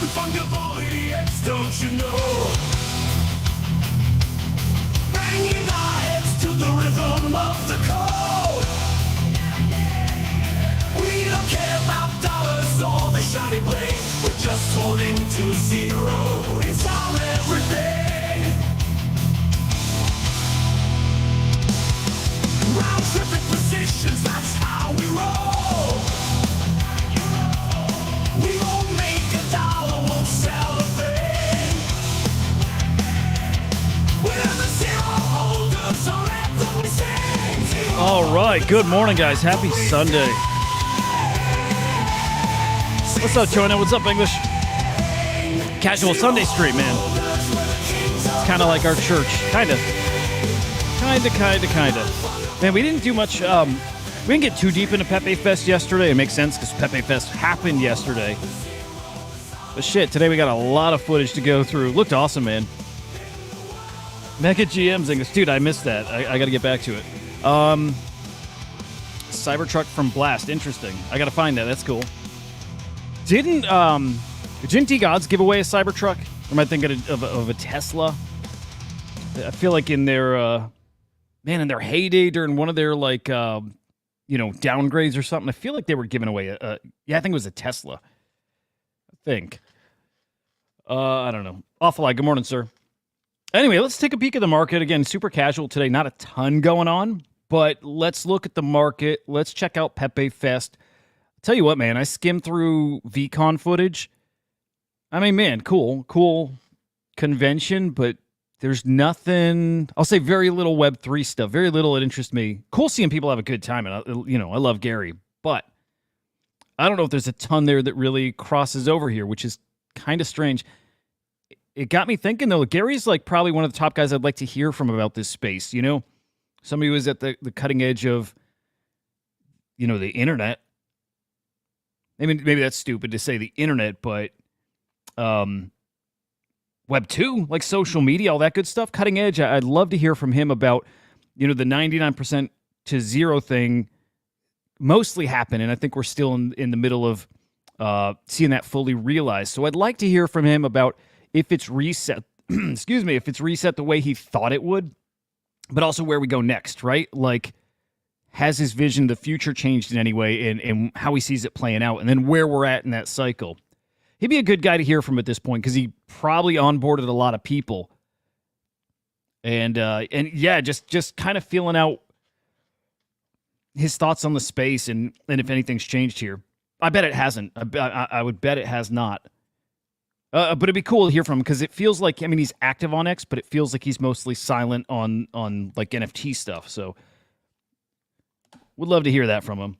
Unfungible idiots, don't you know? Banging our heads to the rhythm of the code. We don't care about dollars or the shiny blade. We're just holding to zero. It's our everything. Round tripping positions, that's how we roll. We won't make a dollar, won't sell a thing. We're the zero holders, so let them sing. All right, good morning, guys. Happy Sunday. What's up, Chona? What's up, English? Casual Sunday stream, man. It's kind of like our church. Kind of. Man, we didn't do much. We didn't get too deep into PepeFest yesterday. It makes sense because PepeFest happened yesterday. But shit, today we got a lot of footage to go through. Looked awesome, man. Mega GM's English. Dude, I missed that. I got to get back to it. Cybertruck from Blast. Interesting. I got to find that. That's cool. Didn't D-Gods give away a Cybertruck? Or am I thinking of a Tesla? I feel like in their... in their heyday during one of their, downgrades or something, I feel like they were giving away I think it was a Tesla. I think. I don't know. Awful lot. Good morning, sir. Anyway, let's take a peek at the market. Again, super casual today. Not a ton going on, but let's look at the market. Let's check out PepeFest. Tell you what, man, I skimmed through VCon footage. I mean, man, cool convention, but there's nothing, I'll say very little Web3 stuff, very little that interests me. Cool seeing people have a good time, and I love Gary, but I don't know if there's a ton there that really crosses over here, which is kind of strange. It got me thinking, though, Gary's like probably one of the top guys I'd like to hear from about this space, Somebody who was at the cutting edge of, the internet. I mean, maybe that's stupid to say the internet, but Web 2, like social media, all that good stuff, cutting edge. I'd love to hear from him about, the 99% to zero thing mostly happened, and I think we're still in the middle of seeing that fully realized. So I'd like to hear from him about if it's reset, if it's reset the way he thought it would, but also where we go next, right? Like, has his vision of the future changed in any way, and how he sees it playing out, and then where we're at in that cycle. He'd be a good guy to hear from at this point because he probably onboarded a lot of people. And yeah, just kind of feeling out his thoughts on the space and if anything's changed here. I bet it hasn't. I would bet it has not. But it'd be cool to hear from him because it feels like, he's active on X, but it feels like he's mostly silent on like NFT stuff. So would love to hear that from him.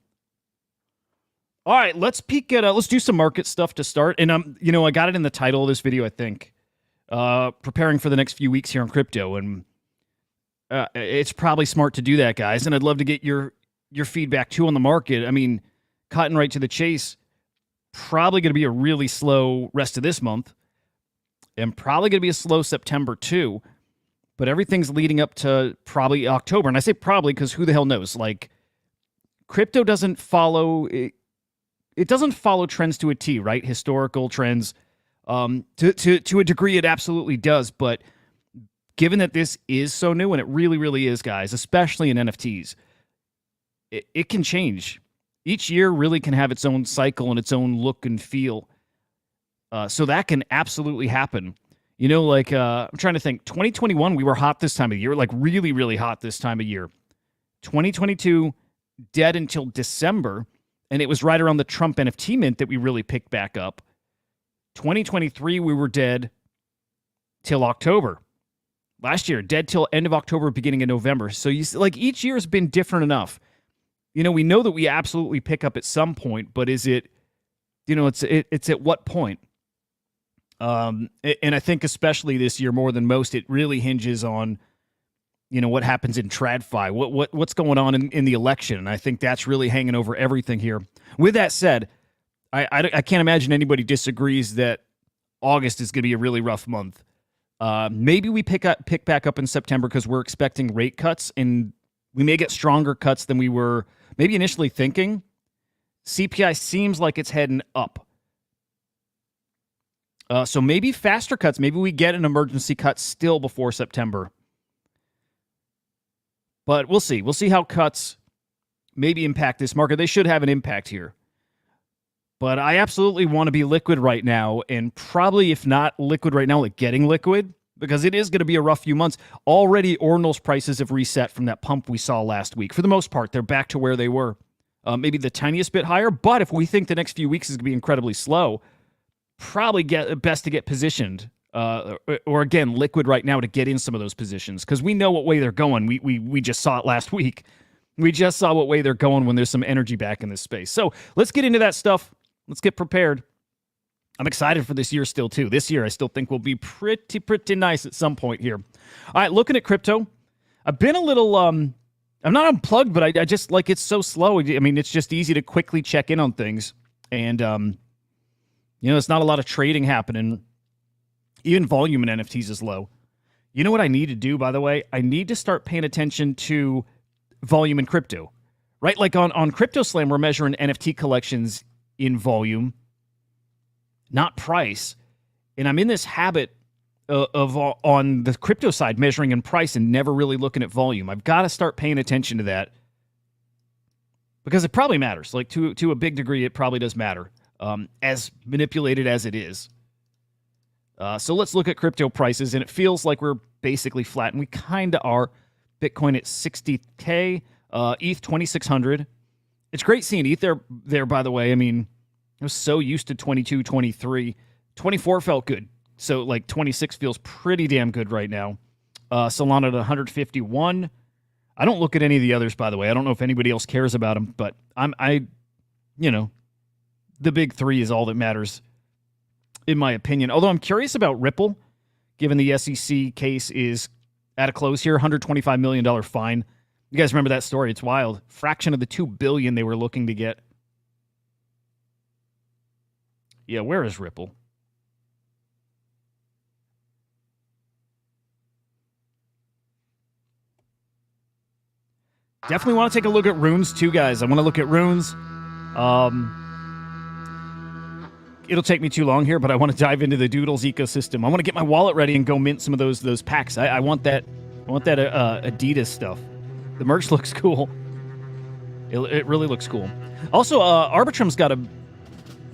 All right, let's peek at, let's do some market stuff to start. And, I got it in the title of this video, I think, preparing for the next few weeks here on crypto. And it's probably smart to do that, guys. And I'd love to get your feedback, too, on the market. Cutting right to the chase, probably going to be a really slow rest of this month. And probably going to be a slow September, too. But everything's leading up to probably October. And I say probably because who the hell knows? Like, crypto doesn't follow... It doesn't follow trends to a T, right? Historical trends. To a degree, it absolutely does. But given that this is so new, and it really, really is, guys, especially in NFTs, it can change. Each year really can have its own cycle and its own look and feel. So that can absolutely happen. I'm trying to think. 2021, we were hot this time of year, like really, really hot this time of year. 2022, dead until December. And it was right around the Trump NFT mint that we really picked back up. 2023, we were dead till October. Last year, dead till end of October, beginning of November. So each year has been different enough. We know that we absolutely pick up at some point, but is it, it's at what point? And I think especially this year more than most, it really hinges on, what happens in TradFi, what's going on in the election. And I think that's really hanging over everything here. With that said, I can't imagine anybody disagrees that August is going to be a really rough month. Maybe we pick back up in September because we're expecting rate cuts, and we may get stronger cuts than we were maybe initially thinking. CPI seems like it's heading up. So maybe faster cuts. Maybe we get an emergency cut still before September. But we'll see. We'll see how cuts maybe impact this market. They should have an impact here. But I absolutely want to be liquid right now, and probably if not liquid right now, like getting liquid, because it is going to be a rough few months. Already, ordinals prices have reset from that pump we saw last week. For the most part, they're back to where they were. Maybe the tiniest bit higher, but if we think the next few weeks is going to be incredibly slow, probably best to get positioned, or again, liquid right now to get in some of those positions, because we know what way they're going. We just saw it last week. We just saw what way they're going when there's some energy back in this space. So let's get into that stuff. Let's get prepared. I'm excited for this year still, too. This year, I still think will be pretty nice at some point here. All right, looking at crypto. I've been a little, I'm not unplugged, but I just, like, it's so slow. I mean, it's just easy to quickly check in on things. And, it's not a lot of trading happening. Even volume in NFTs is low. You know what I need to do, by the way? I need to start paying attention to volume in crypto, right? Like on CryptoSlam, we're measuring NFT collections in volume, not price. And I'm in this habit of on the crypto side, measuring in price and never really looking at volume. I've got to start paying attention to that, because it probably matters. Like to a big degree, it probably does matter, as manipulated as it is. So let's look at crypto prices, and it feels like we're basically flat, and we kind of are. Bitcoin at 60K, ETH 2,600. It's great seeing ETH there, by the way. I mean, I was so used to 22, 23. 24 felt good. So, like, 26 feels pretty damn good right now. Solana at 151. I don't look at any of the others, by the way. I don't know if anybody else cares about them, but the big three is all that matters, in my opinion. Although I'm curious about Ripple, given the SEC case is at a close here, $125 million fine. You guys remember that story? It's wild. Fraction of the $2 billion they were looking to get. Yeah, where is Ripple? Definitely want to take a look at runes too, guys. I want to look at runes. It'll take me too long here, but I want to dive into the Doodles ecosystem. I want to get my wallet ready and go mint some of those packs. I want that. I want that Adidas stuff. The merch looks cool. It really looks cool. Also, Arbitrum's got a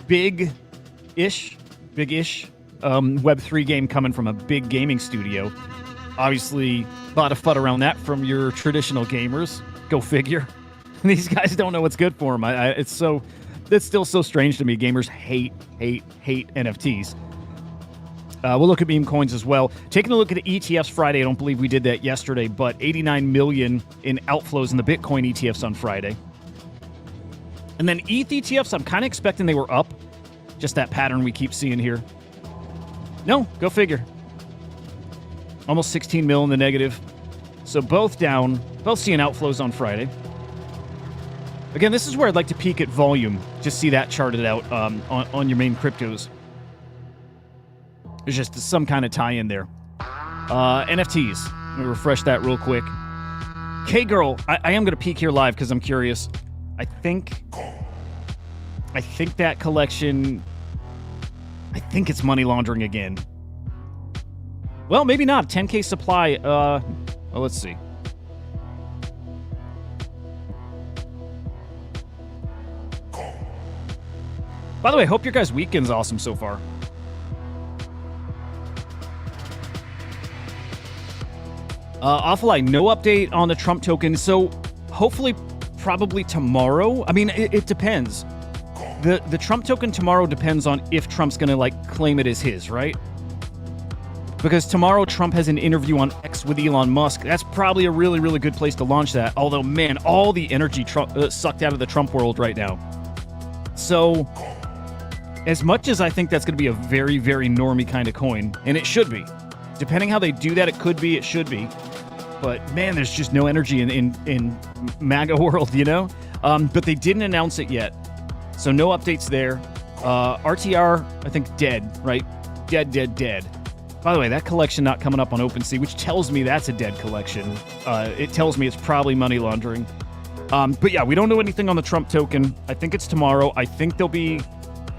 big-ish Web3 game coming from a big gaming studio. Obviously, a lot of FUD around that from your traditional gamers. Go figure. These guys don't know what's good for them. It's still so strange to me. Gamers hate NFTs. We'll look at meme coins as well. Taking a look at the ETFs Friday. I don't believe we did that yesterday, but 89 million in outflows in the Bitcoin ETFs on Friday. And then ETH ETFs, I'm kind of expecting they were up. Just that pattern we keep seeing here. No, go figure. Almost 16 mil in the negative. So both down, both seeing outflows on Friday. Again, this is where I'd like to peek at volume. Just see that charted out on your main cryptos. There's just some kind of tie-in there. NFTs. Let me refresh that real quick. K-Girl, I am going to peek here live because I'm curious. I think that collection, I think it's money laundering again. Well, maybe not. 10K supply. Well, let's see. By the way, hope your guys' weekend's awesome so far. Awful no update on the Trump token. So hopefully, probably tomorrow. I mean, it depends. The Trump token tomorrow depends on if Trump's going to claim it as his, right? Because tomorrow Trump has an interview on X with Elon Musk. That's probably a really, really good place to launch that. Although, man, all the energy sucked out of the Trump world right now. So, as much as I think that's going to be a very, very normie kind of coin, and it should be. Depending how they do that, it could be, it should be. But, man, there's just no energy in MAGA world, you know? But they didn't announce it yet. So no updates there. RTR, I think, dead, right? Dead. By the way, that collection not coming up on OpenSea, which tells me that's a dead collection. It tells me it's probably money laundering. But yeah, we don't know anything on the Trump token. I think it's tomorrow. I think there'll be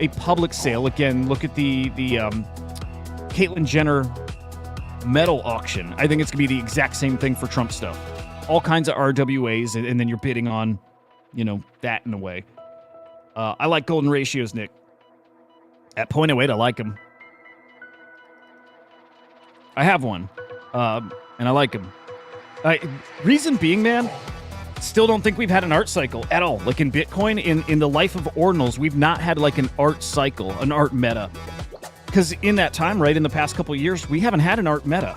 a public sale. Again, look at the Caitlyn Jenner medal auction. I think it's going to be the exact same thing for Trump stuff. All kinds of RWAs, and then you're bidding on, that in a way. I like golden ratios, Nick. At 0.08, I like them. I have one, and I like them. Reason being, man, still don't think we've had an art cycle at all. Like in Bitcoin, in the life of ordinals, we've not had like an art cycle, an art meta. Because in that time, right, in the past couple of years, we haven't had an art meta.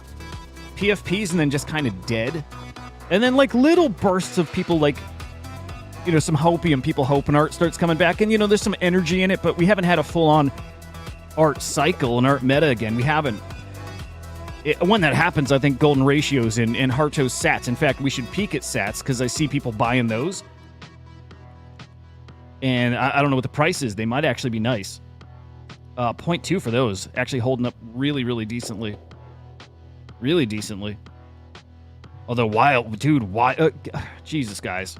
PFPs and then just kind of dead. And then like little bursts of people like, some hopium, people hoping art starts coming back. And, there's some energy in it, but we haven't had a full-on art cycle, an art meta again. We haven't. When that happens, I think golden ratios and Harto's sats. In fact, we should peek at sats because I see people buying those. And I don't know what the price is. They might actually be nice. 0.2 for those. Actually holding up really, really decently. Really decently. Although, Jesus, guys.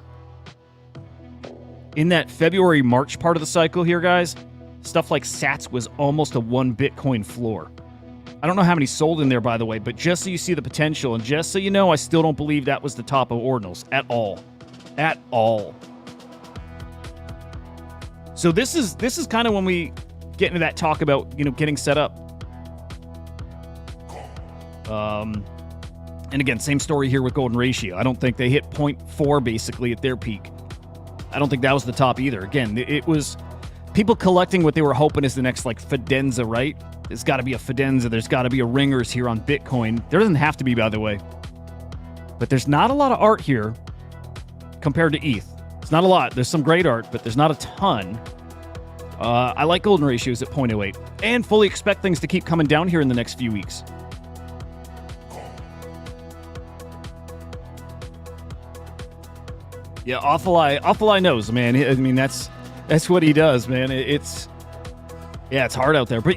In that February, March part of the cycle here, guys, stuff like sats was almost a 1 Bitcoin floor. I don't know how many sold in there, by the way, but just so you see the potential, and just so you know, I still don't believe that was the top of ordinals at all. At all. So this is kind of when we get into that talk about, getting set up. And again, same story here with golden ratio. I don't think they hit 0.4 basically at their peak. I don't think that was the top either. Again, it was people collecting what they were hoping is the next like Fidenza, right? There's got to be a Fidenza. There's got to be a Ringers here on Bitcoin. There doesn't have to be, by the way. But there's not a lot of art here compared to ETH. It's not a lot. There's some great art, but there's not a ton. I like golden ratios at 0.08 and fully expect things to keep coming down here in the next few weeks. Yeah, Awful Eye knows, man. I mean, that's what he does, man. It's hard out there. But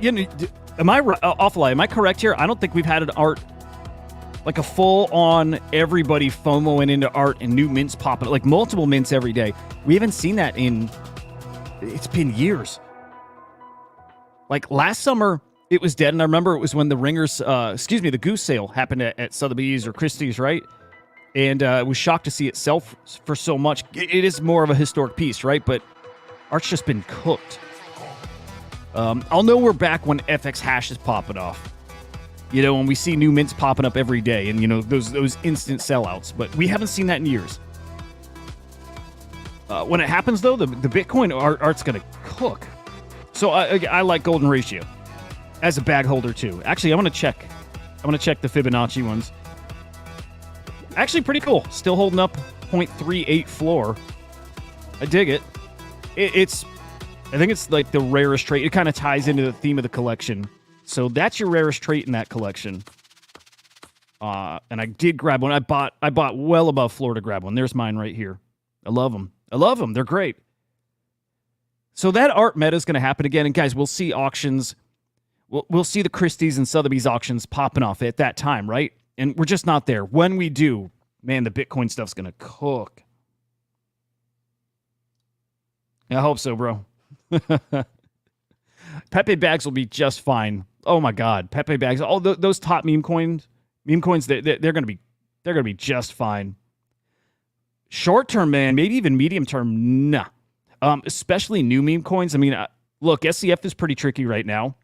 Awful Eye, am I correct here? I don't think we've had an art, like a full-on everybody FOMOing into art and new mints popping, like multiple mints every day. We haven't seen that it's been years. Like last summer, it was dead, and I remember it was when the Ringers, the Goose sale happened at Sotheby's or Christie's, right? And I was shocked to see it sell for so much. It is more of a historic piece, right? But art's just been cooked. I'll know we're back when FX hash is popping off. When we see new mints popping up every day and, those instant sellouts. But we haven't seen that in years. When it happens, though, the Bitcoin art's going to cook. So I like golden ratio as a bag holder, too. Actually, I want to check the Fibonacci ones. Actually, pretty cool. Still holding up 0.38 floor. I dig it. I think it's like the rarest trait. It kind of ties into the theme of the collection. So that's your rarest trait in that collection. And I did grab one. I bought well above floor to grab one. There's mine right here. I love them. They're great. So that art meta is going to happen again. And guys, we'll see auctions. We'll see the Christie's and Sotheby's auctions popping off at that time, right? And we're just not there. When we do, man, the Bitcoin stuff's going to cook. I hope so, bro. Pepe bags will be just fine. Oh my God, Pepe bags. All those top meme coins, they're going to be just fine. Short term, man, maybe even medium term, nah. Especially new meme coins. I mean, look, SCF is pretty tricky right now.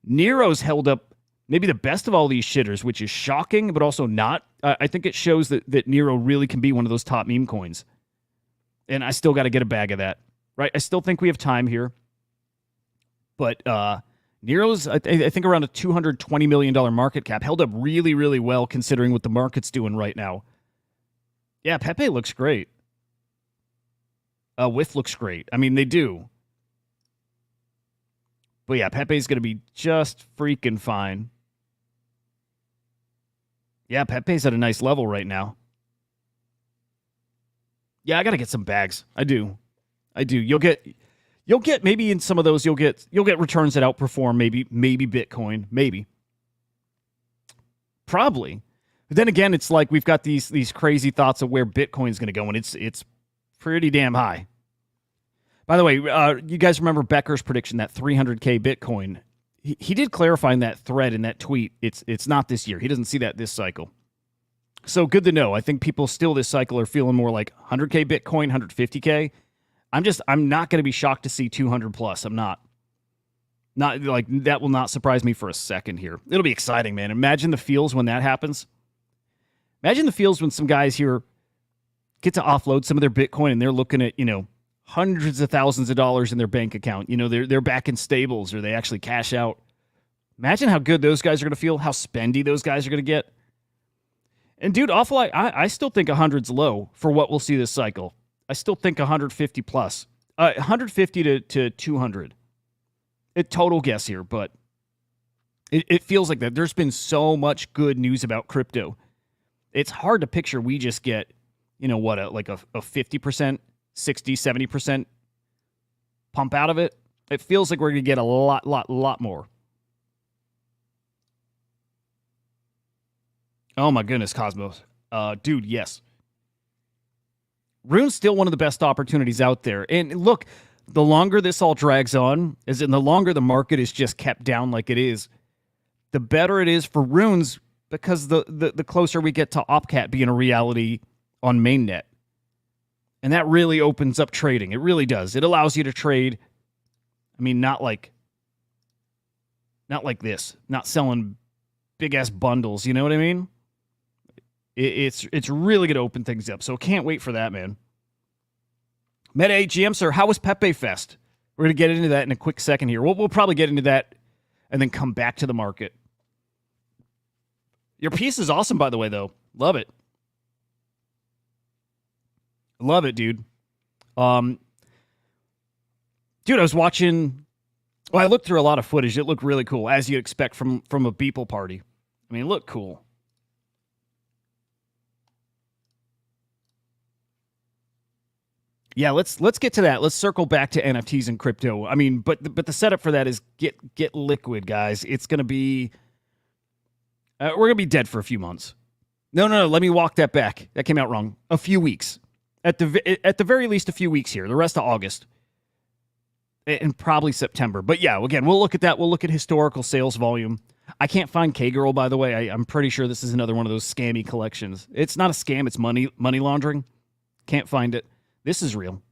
Nero's held up maybe the best of all these shitters, which is shocking, but also not. I think it shows that Nero really can be one of those top meme coins. And I still got to get a bag of that, right? I still think we have time here. But Nero's, I think, around a $220 million market cap, held up really, really well considering what the market's doing right now. Yeah, Pepe looks great. WIF looks great. I mean, they do. But yeah, Pepe's going to be just freaking fine. Yeah, Pepe's at a nice level right now. Yeah, I got to get some bags. I do. You'll get maybe in some of those you'll get returns that outperform maybe Bitcoin, maybe. Probably. But then again, it's like we've got these crazy thoughts of where Bitcoin's going to go, and it's pretty damn high. By the way, you guys remember Becker's prediction, that 300K Bitcoin? he did clarify in that thread, in that tweet, it's not this year. He doesn't see that this cycle. So good to know. I think people still this cycle are feeling more like 100K Bitcoin, 150K. I'm not going to be shocked to see 200 plus. I'm not. Not like that will not surprise me for a second here. It'll be exciting, man. Imagine the feels when that happens. Imagine the feels when some guys here get to offload some of their Bitcoin and they're looking at, hundreds of thousands of dollars in their bank account. They're back in stables or they actually cash out. Imagine how good those guys are going to feel, how spendy those guys are going to get. And dude, I still think 100's low for what we'll see this cycle. I still think 150 plus. 150 to 200. A total guess here, but it feels like that. There's been so much good news about crypto. It's hard to picture we just get, like a 50%, 60, 70% pump out of it. It feels like we're going to get a lot more. Oh my goodness, Cosmos. Dude, yes. Rune's still one of the best opportunities out there. And look, the longer this all drags on, the longer the market is just kept down like it is, the better it is for Runes because the closer we get to OpCat being a reality on mainnet. And that really opens up trading. It really does. It allows you to trade, not like this, not selling big-ass bundles, you know what I mean? It's really going to open things up. So can't wait for that, man. Meta AGM, sir, how was PepeFest? We're going to get into that in a quick second here. We'll probably get into that and then come back to the market. Your piece is awesome, by the way, though. Love it. Love it, dude. Dude, I was watching... Well, I looked through a lot of footage. It looked really cool, as you'd expect from a Beeple party. It looked cool. Yeah, let's get to that. Let's circle back to NFTs and crypto. But the setup for that is get liquid, guys. It's going to be... we're going to be dead for a few months. No, let me walk that back. That came out wrong. A few weeks. At the very least, a few weeks here. The rest of August. And probably September. But yeah, again, we'll look at that. We'll look at historical sales volume. I can't find K-Girl, by the way. I'm pretty sure this is another one of those scammy collections. It's not a scam. It's money laundering. Can't find it. This is real.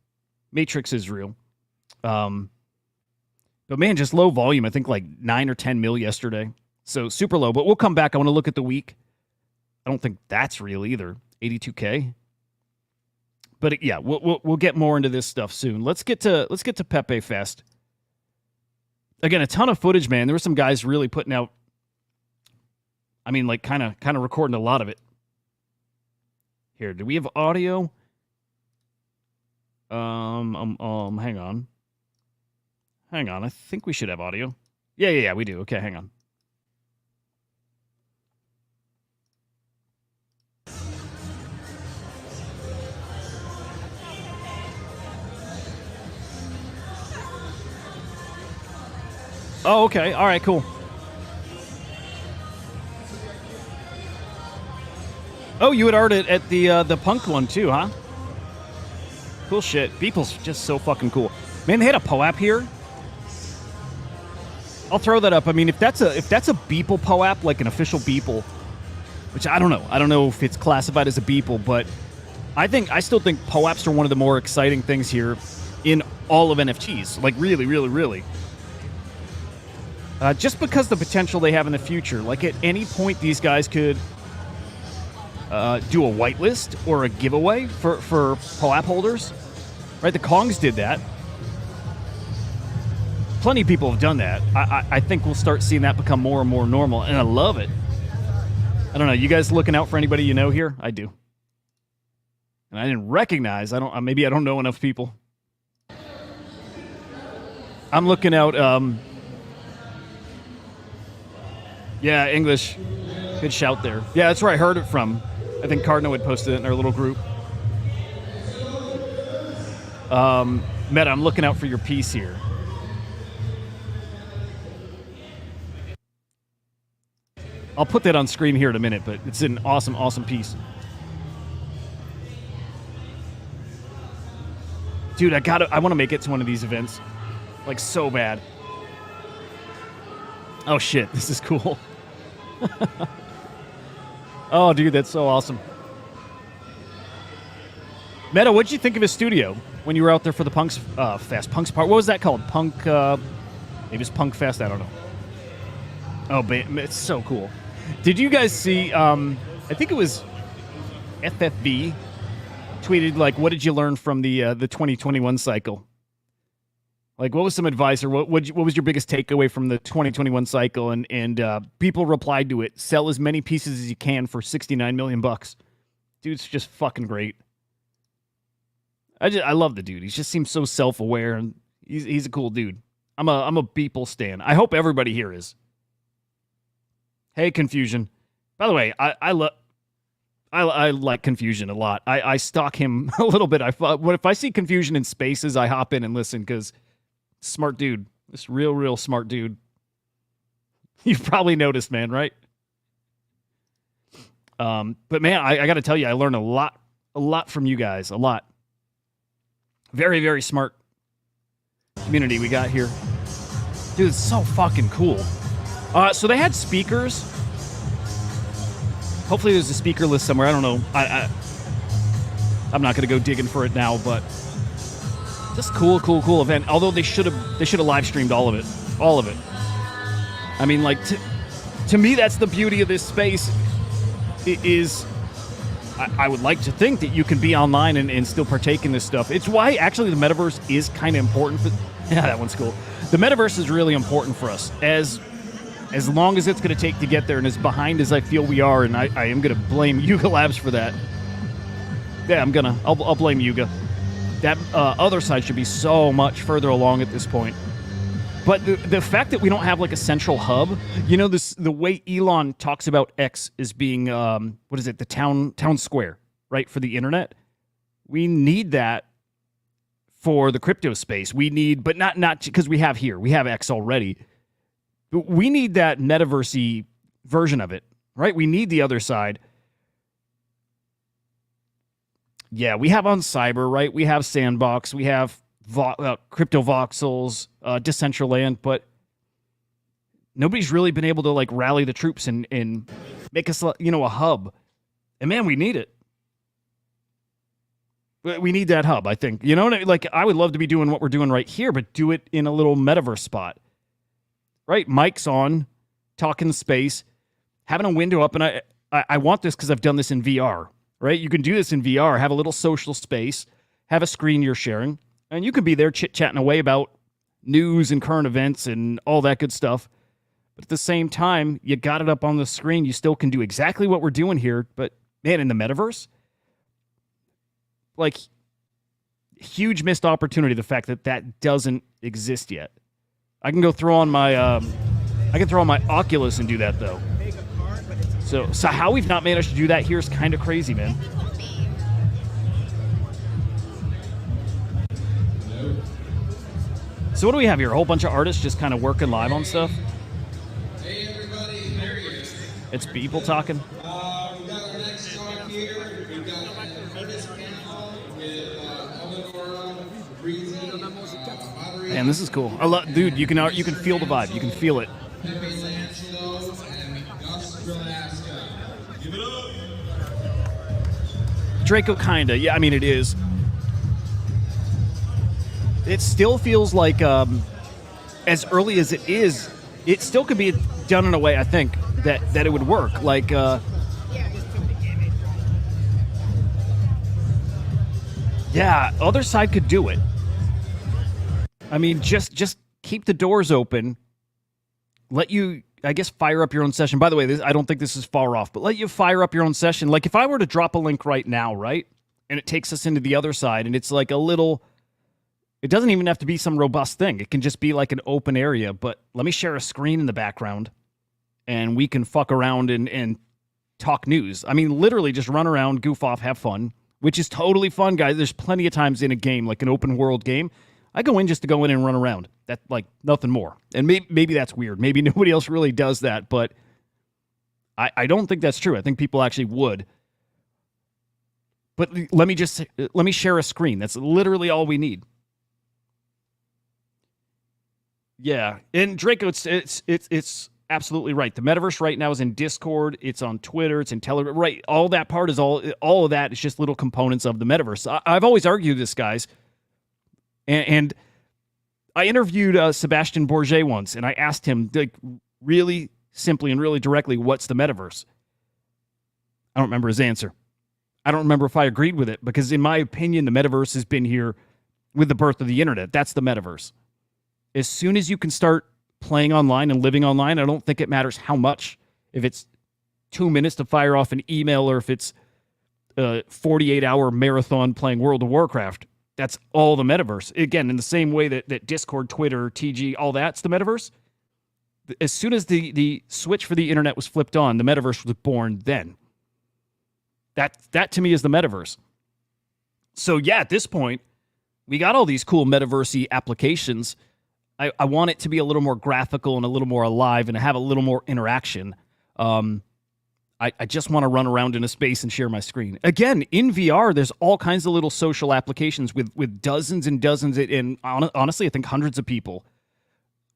Matrix is real. But man, just low volume. I think like 9 or 10 mil yesterday. So super low. But we'll come back. I want to look at the week. I don't think that's real either. 82K. But yeah, we'll get more into this stuff soon. Let's get to PepeFest. Again, a ton of footage, man. There were some guys really putting out. Kind of recording a lot of it. Here, do we have audio? Hang on. I think we should have audio. Yeah, we do. Okay, hang on. Oh, okay. All right, cool. Oh, you had art at the punk one too, huh? Cool shit. Beeple's just so fucking cool. Man, they had a POAP here. I'll throw that up. If that's a Beeple POAP, like an official Beeple, which I don't know. I don't know if it's classified as a Beeple, but I still think POAPs are one of the more exciting things here in all of NFTs. Like really, really, really. Just because the potential they have in the future. Like at any point, these guys could do a whitelist or a giveaway for POAP holders. Right? The Kongs did that. Plenty of people have done that. I think we'll start seeing that become more and more normal, and I love it. I don't know. You guys looking out for anybody you know here? I do. And I didn't recognize. Maybe I don't know enough people. I'm looking out. Yeah, English. Good shout there. Yeah, that's where I heard it from. I think Cardno had posted it in our little group. Meta, I'm looking out for your piece here. I'll put that on screen here in a minute, but it's an awesome, awesome piece. Dude, I want to make it to one of these events. Like, so bad. Oh shit, this is cool. Oh, dude, that's so awesome. Meta, what'd you think of his studio when you were out there for the Punks Fest? Punks Part. What was that called? Punk. Maybe it's Punk Fest. I don't know. Oh, but it's so cool. Did you guys see? I think it was FFB tweeted like, "What did you learn from the 2021 cycle?" Like, what was some advice, or what was your biggest takeaway from the 2021 cycle? And people replied to it: sell as many pieces as you can for $69 million. Dude's just fucking great. I love the dude. He just seems so self-aware, and he's a cool dude. I'm a Beeple stan. I hope everybody here is. Hey, Confusion. By the way, I like Confusion a lot. I stalk him a little bit. If I see Confusion in spaces, I hop in and listen because smart dude. This real smart dude. You've probably noticed, man, right? But man, I got to tell you, I learned a lot from you guys. A lot. Very, very smart community we got here. Dude, it's so fucking cool. So they had speakers. Hopefully there's a speaker list somewhere. I don't know. I'm not going to go digging for it now, but just cool event. Although they should have live streamed all of it. I mean, like to me, that's the beauty of this space. It is. I would like to think that you can be online and still partake in this stuff. It's why actually the metaverse is kind of important. Yeah, that one's cool. The metaverse is really important for us as long as it's going to take to get there, and as behind as I feel we are, and I am going to blame Yuga Labs for that. Yeah, I'll blame Yuga. That other side should be so much further along at this point. But the fact that we don't have like a central hub, you know, the way Elon talks about X as being what is it, the town square, right, for the internet. We need that for the crypto space. We need, but not because we have X already. But we need that metaverse-y version of it, right? We need the other side. Yeah, we have on Cyber, right? We have Sandbox. We have Crypto Voxels, Decentraland, but nobody's really been able to like rally the troops and make us, you know, a hub. And man, we need it. We need that hub, I think. You know, like I would love to be doing what we're doing right here, but do it in a little metaverse spot. Right? Mic's on, talking space, having a window up, and I want this because I've done this in VR. Right? You can do this in VR, have a little social space, have a screen you're sharing, and you could be there chit-chatting away about news and current events and all that good stuff. But at the same time, you got it up on the screen. You still can do exactly what we're doing here, but man, in the metaverse, like, huge missed opportunity, the fact that doesn't exist yet. I can go throw on my Oculus and do that, though. So how we've not managed to do that here is kind of crazy, man. So what do we have here? A whole bunch of artists just kind of working live on stuff? Hey everybody, there he is. It's people talking? We got our next talk here. We've got an artist panel with Eleanor Breezy, Man, this is cool. Dude, you can feel the vibe. You can feel it. Pepe Langelo, and Gus Velasca. Give it up. Draco, kinda. Yeah, I mean, it is. It still feels like, as early as it is, it still could be done in a way, I think, that it would work. Like, yeah, other side could do it. I mean, just keep the doors open. Let you, I guess, fire up your own session. By the way, I don't think this is far off, but let you fire up your own session. Like, if I were to drop a link right now, right, and it takes us into the other side, and it's like a little... It doesn't even have to be some robust thing. It can just be like an open area, but let me share a screen in the background and we can fuck around and talk news. I mean, literally just run around, goof off, have fun, which is totally fun, guys. There's plenty of times in a game, like an open world game, I go in just to go in and run around. That's like nothing more. And maybe that's weird. Maybe nobody else really does that, but I don't think that's true. I think people actually would. But let me share a screen. That's literally all we need. Yeah, and Draco, it's absolutely right. The metaverse right now is in Discord. It's on Twitter. It's in Telegram. Right. All that part is all of that is just little components of the metaverse. I've always argued this, guys. And I interviewed Sebastian Bourget once, and I asked him, like, really simply and really directly, what's the metaverse? I don't remember his answer. I don't remember if I agreed with it, because in my opinion, the metaverse has been here with the birth of the internet. That's the metaverse. As soon as you can start playing online and living online, I don't think it matters how much. If it's 2 minutes to fire off an email, or if it's a 48-hour marathon playing World of Warcraft, that's all the metaverse. Again, in the same way that Discord, Twitter, TG, all that's the metaverse. As soon as the switch for the internet was flipped on, the metaverse was born then. That to me is the metaverse. So yeah, at this point, we got all these cool metaverse-y applications. I want it to be a little more graphical and a little more alive and have a little more interaction. I just want to run around in a space and share my screen. Again, in VR, there's all kinds of little social applications with dozens and dozens, and honestly, I think hundreds of people,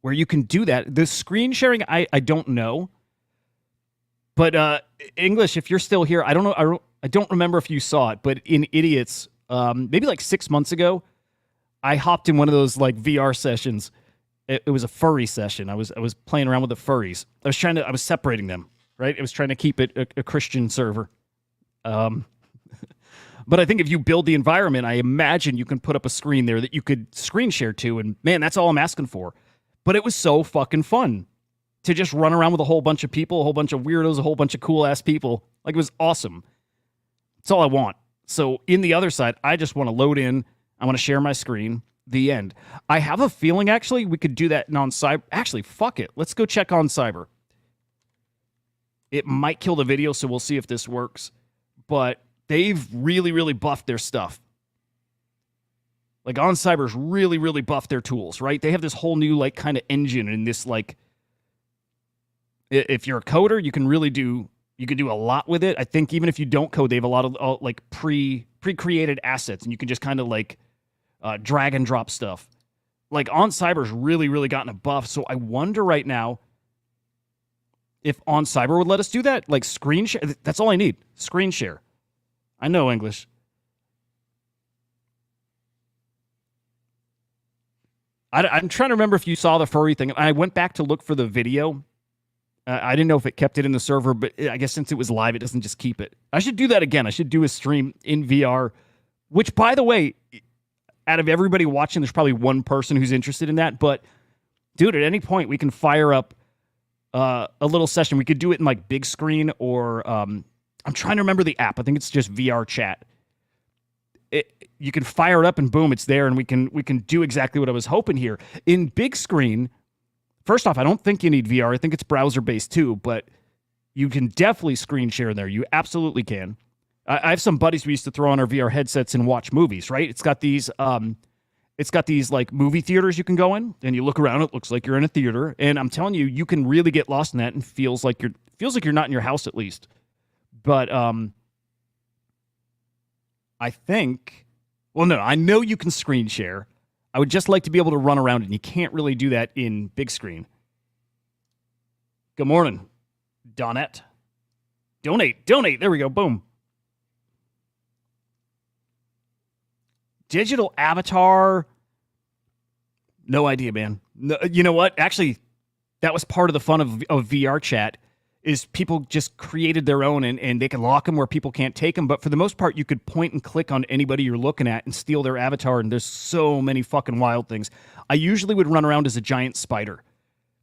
where you can do that. The screen sharing, I don't know. But English, if you're still here, I don't know. I don't remember if you saw it, but in Idiots, maybe like 6 months ago, I hopped in one of those like VR sessions. It was a furry session. I was playing around with the furries. I was separating them, right? I was trying to keep it a Christian server. But I think if you build the environment, I imagine you can put up a screen there that you could screen share to, and man, that's all I'm asking for. But it was so fucking fun to just run around with a whole bunch of people, a whole bunch of weirdos, a whole bunch of cool ass people. Like, it was awesome. That's all I want. So in the other side, I just want to load in. I want to share my screen. The end. I have a feeling, actually, we could do that on Cyber. Actually, fuck it. Let's go check on Cyber. It might kill the video, so we'll see if this works. But they've really, really buffed their stuff. Like, on Cyber's really, really buffed their tools, right? They have this whole new, like, kind of engine and this, like, if you're a coder, you can really do, you can do a lot with it. I think even if you don't code, they have a lot of, like, pre-created assets, and you can just kind of, like, drag and drop stuff. Like, On Cyber's really, really gotten a buff. So I wonder right now if On Cyber would let us do that. Like, screen share. That's all I need. Screen share. I know English. I'm trying to remember if you saw the furry thing. I went back to look for the video. I didn't know if it kept it in the server, but I guess since it was live, it doesn't just keep it. I should do that again. I should do a stream in VR, which, by the way, out of everybody watching, there's probably one person who's interested in that. But, dude, at any point, we can fire up a little session. We could do it in, like, big screen, or I'm trying to remember the app. I think it's just VR chat. You can fire it up, and boom, it's there, and we can do exactly what I was hoping here. In big screen, first off, I don't think you need VR. I think it's browser-based too, but you can definitely screen share in there. You absolutely can. I have some buddies we used to throw on our VR headsets and watch movies, right? It's got these like movie theaters you can go in, and you look around, it looks like you're in a theater. And I'm telling you, you can really get lost in that, and feels like you're not in your house, at least. But I think, well, no, I know you can screen share. I would just like to be able to run around, and you can't really do that in big screen. Good morning, Donette. Donate. There we go. Boom. Digital avatar. No idea, man. No, you know what? Actually, that was part of the fun of VR chat, is people just created their own, and they can lock them where people can't take them. But for the most part, you could point and click on anybody you're looking at and steal their avatar. And there's so many fucking wild things. I usually would run around as a giant spider.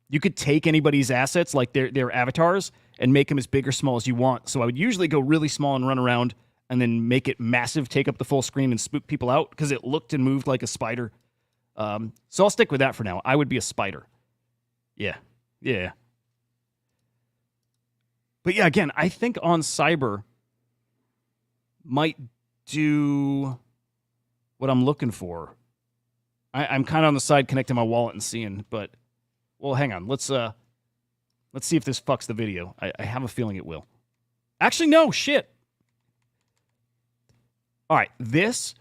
You could take anybody's assets, like their avatars, and make them as big or small as you want. So I would usually go really small and run around, and then make it massive, take up the full screen, and spook people out, because it looked and moved like a spider. So I'll stick with that for now. I would be a spider. Yeah. But yeah, again, I think On Cyber might do what I'm looking for. I'm kind of on the side connecting my wallet and seeing, but, well, hang on. Let's see if this fucks the video. I have a feeling it will. Actually, no, shit. All right, this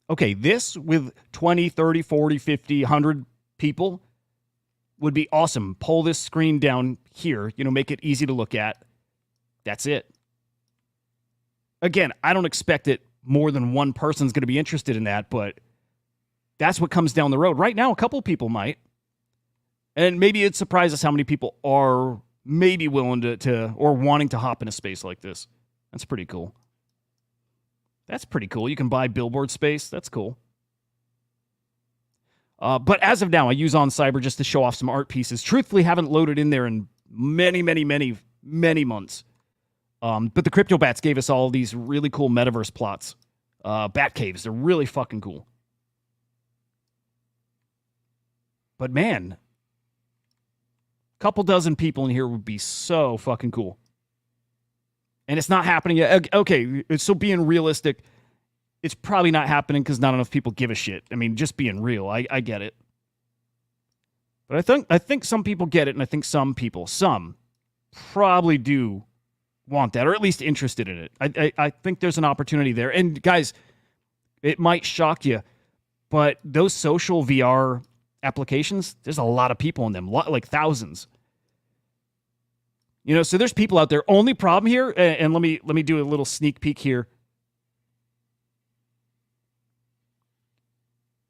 with 20, 30, 40, 50, 100 people, would be awesome. Pull this screen down here, make it easy to look at. That's it. Again, I don't expect it more than one person's going to be interested in that, but that's what comes down the road. Right now, a couple people might. And maybe it surprises how many people are maybe willing to or wanting to hop in a space like this. That's pretty cool. That's pretty cool. You can buy billboard space. That's cool. But as of now, I use On Cyber just to show off some art pieces. Truthfully, haven't loaded in there in many months. But the Crypto Bats gave us all these really cool metaverse plots. Bat caves. They're really fucking cool. But man, a couple dozen people in here would be so fucking cool. And it's not happening yet. Okay, so being realistic, it's probably not happening because not enough people give a shit. I mean, just being real, I get it. But I think some people get it, and I think some probably do want that, or at least interested in it. I think there's an opportunity there. And guys, it might shock you, but those social VR applications, there's a lot of people in them, like thousands. So there's people out there. Only problem here, and let me do a little sneak peek here.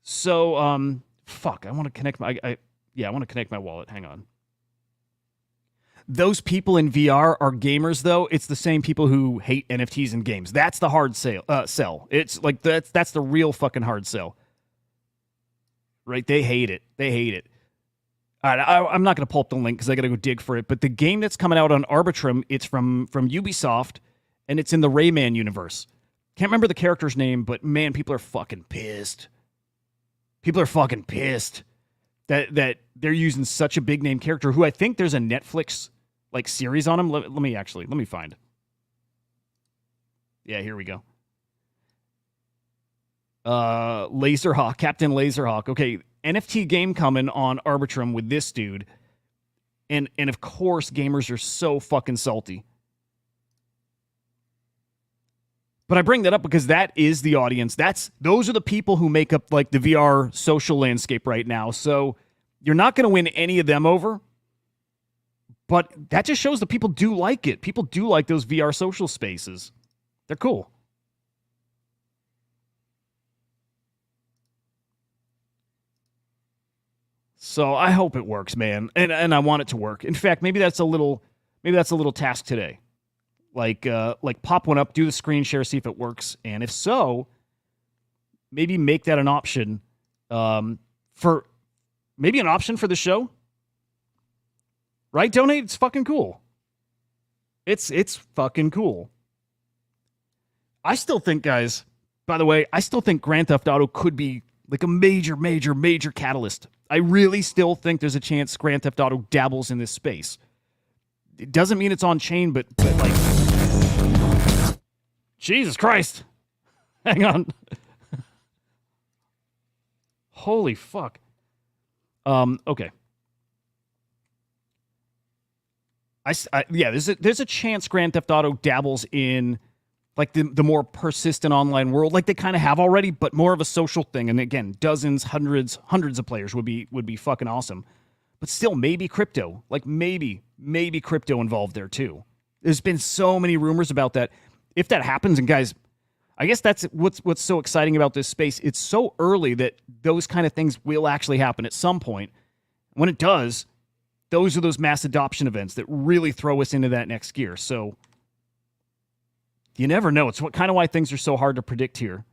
So, fuck, I want to connect I want to connect my wallet. Hang on. Those people in VR are gamers, though. It's the same people who hate NFTs in games. That's the hard sell. It's like that's the real fucking hard sell. Right? They hate it. All right, I'm not going to pull up the link because I got to go dig for it. But the game that's coming out on Arbitrum, it's from Ubisoft, and it's in the Rayman universe. Can't remember the character's name, but man, people are fucking pissed. People are fucking pissed that they're using such a big name character who I think there's a Netflix series on him. Let me find. Yeah, here we go. Laserhawk, Captain Laserhawk. Okay, NFT game coming on Arbitrum with this dude. And of course, gamers are so fucking salty. But I bring that up because that is the audience. Those are the people who make up the VR social landscape right now. So you're not going to win any of them over. But that just shows that people do like it. People do like those VR social spaces. They're cool. So I hope it works, man. And I want it to work. In fact, maybe that's a little task today. Like pop one up, do the screen share, see if it works. And if so, maybe make that an option for the show. Right? Donate. It's fucking cool. It's fucking cool. I still think, guys, by the way, Grand Theft Auto could be like a major catalyst. I really still think there's a chance Grand Theft Auto dabbles in this space. It doesn't mean it's on chain, but like, Jesus Christ. Hang on. Holy fuck. Okay. There's a chance Grand Theft Auto dabbles in like the more persistent online world, like they kind of have already, but more of a social thing. And again, dozens, hundreds of players would be fucking awesome. But still, maybe crypto, like maybe crypto involved there too. There's been so many rumors about that. If that happens, and guys, I guess that's what's so exciting about this space. It's so early that those kind of things will actually happen at some point. When it does, those are those mass adoption events that really throw us into that next gear. So you never know. It's kind of why things are so hard to predict here.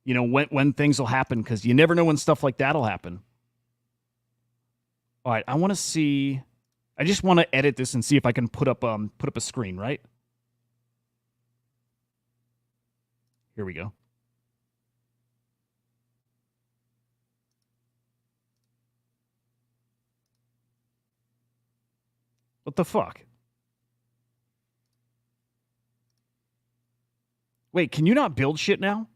You know, when things will happen, because you never know when stuff like that will happen. All right, I want to see. I just want to edit this and see if I can put up a screen, right? Here we go. What the fuck? Wait, can you not build shit now?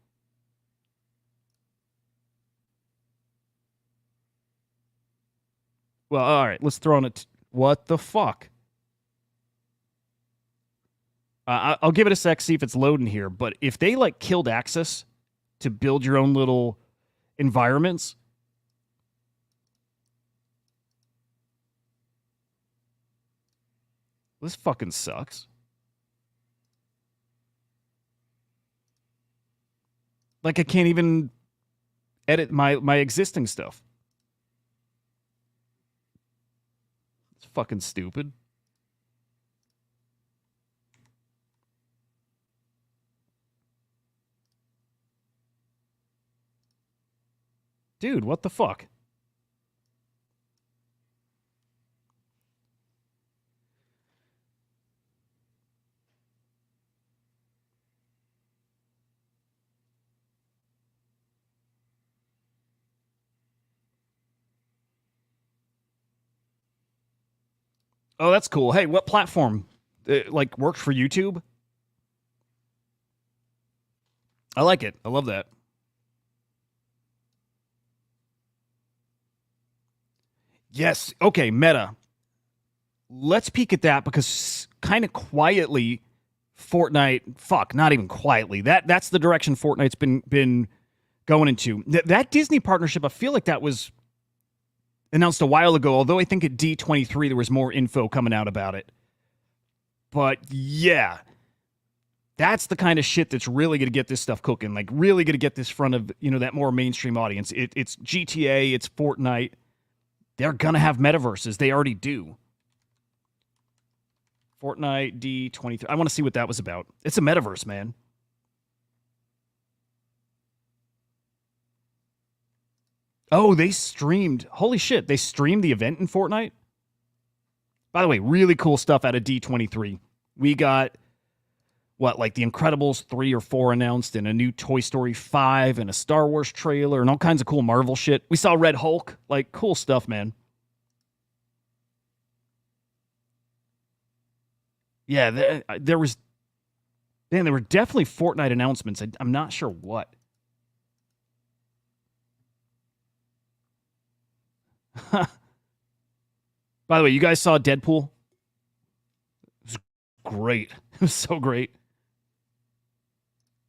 Well, all right, let's throw on it. What the fuck? I'll give it a sec, see if it's loading here. But if they like killed access to build your own little environments, This fucking sucks. Like I can't even edit my existing stuff. It's fucking stupid. Dude, what the fuck? Oh, that's cool. Hey, what platform? Like worked for YouTube? I like it. I love that. Yes. Okay, Meta. Let's peek at that because kind of quietly Fortnite, fuck, not even quietly. That's the direction Fortnite's been going into. That Disney partnership, I feel like that was announced a while ago, although I think at D23 there was more info coming out about it. But yeah, that's the kind of shit that's really going to get this stuff cooking, like really going to get this front of, that more mainstream audience. It's GTA, it's Fortnite. They're going to have metaverses. They already do. Fortnite D23. I want to see what that was about. It's a metaverse, man. Oh, they streamed. Holy shit, they streamed the event in Fortnite? By the way, really cool stuff out of D23. We got, like The Incredibles 3 or 4 announced, and a new Toy Story 5, and a Star Wars trailer, and all kinds of cool Marvel shit. We saw Red Hulk. Like, cool stuff, man. Yeah, there was... Man, there were definitely Fortnite announcements. I'm not sure what. By the way, you guys saw Deadpool? It was great. It was so great.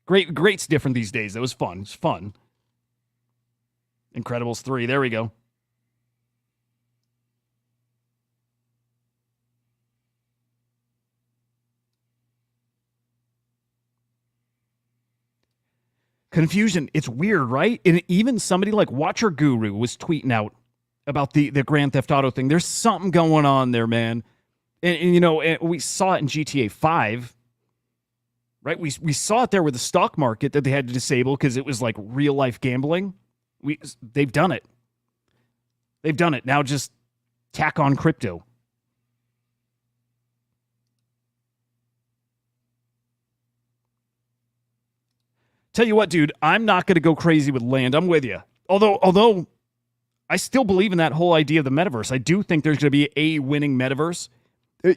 Great's different these days. It was fun. It's fun. Incredibles 3. There we go. Confusion. It's weird, right? And even somebody like Watcher Guru was tweeting out about the Grand Theft Auto thing. There's something going on there, man. And we saw it in GTA 5, right? We saw it there with the stock market that they had to disable because it was like real life gambling. They've done it. They've done it. Now just tack on crypto. Tell you what, dude, I'm not going to go crazy with land. I'm with you. Although I still believe in that whole idea of the metaverse. I do think there's going to be a winning metaverse.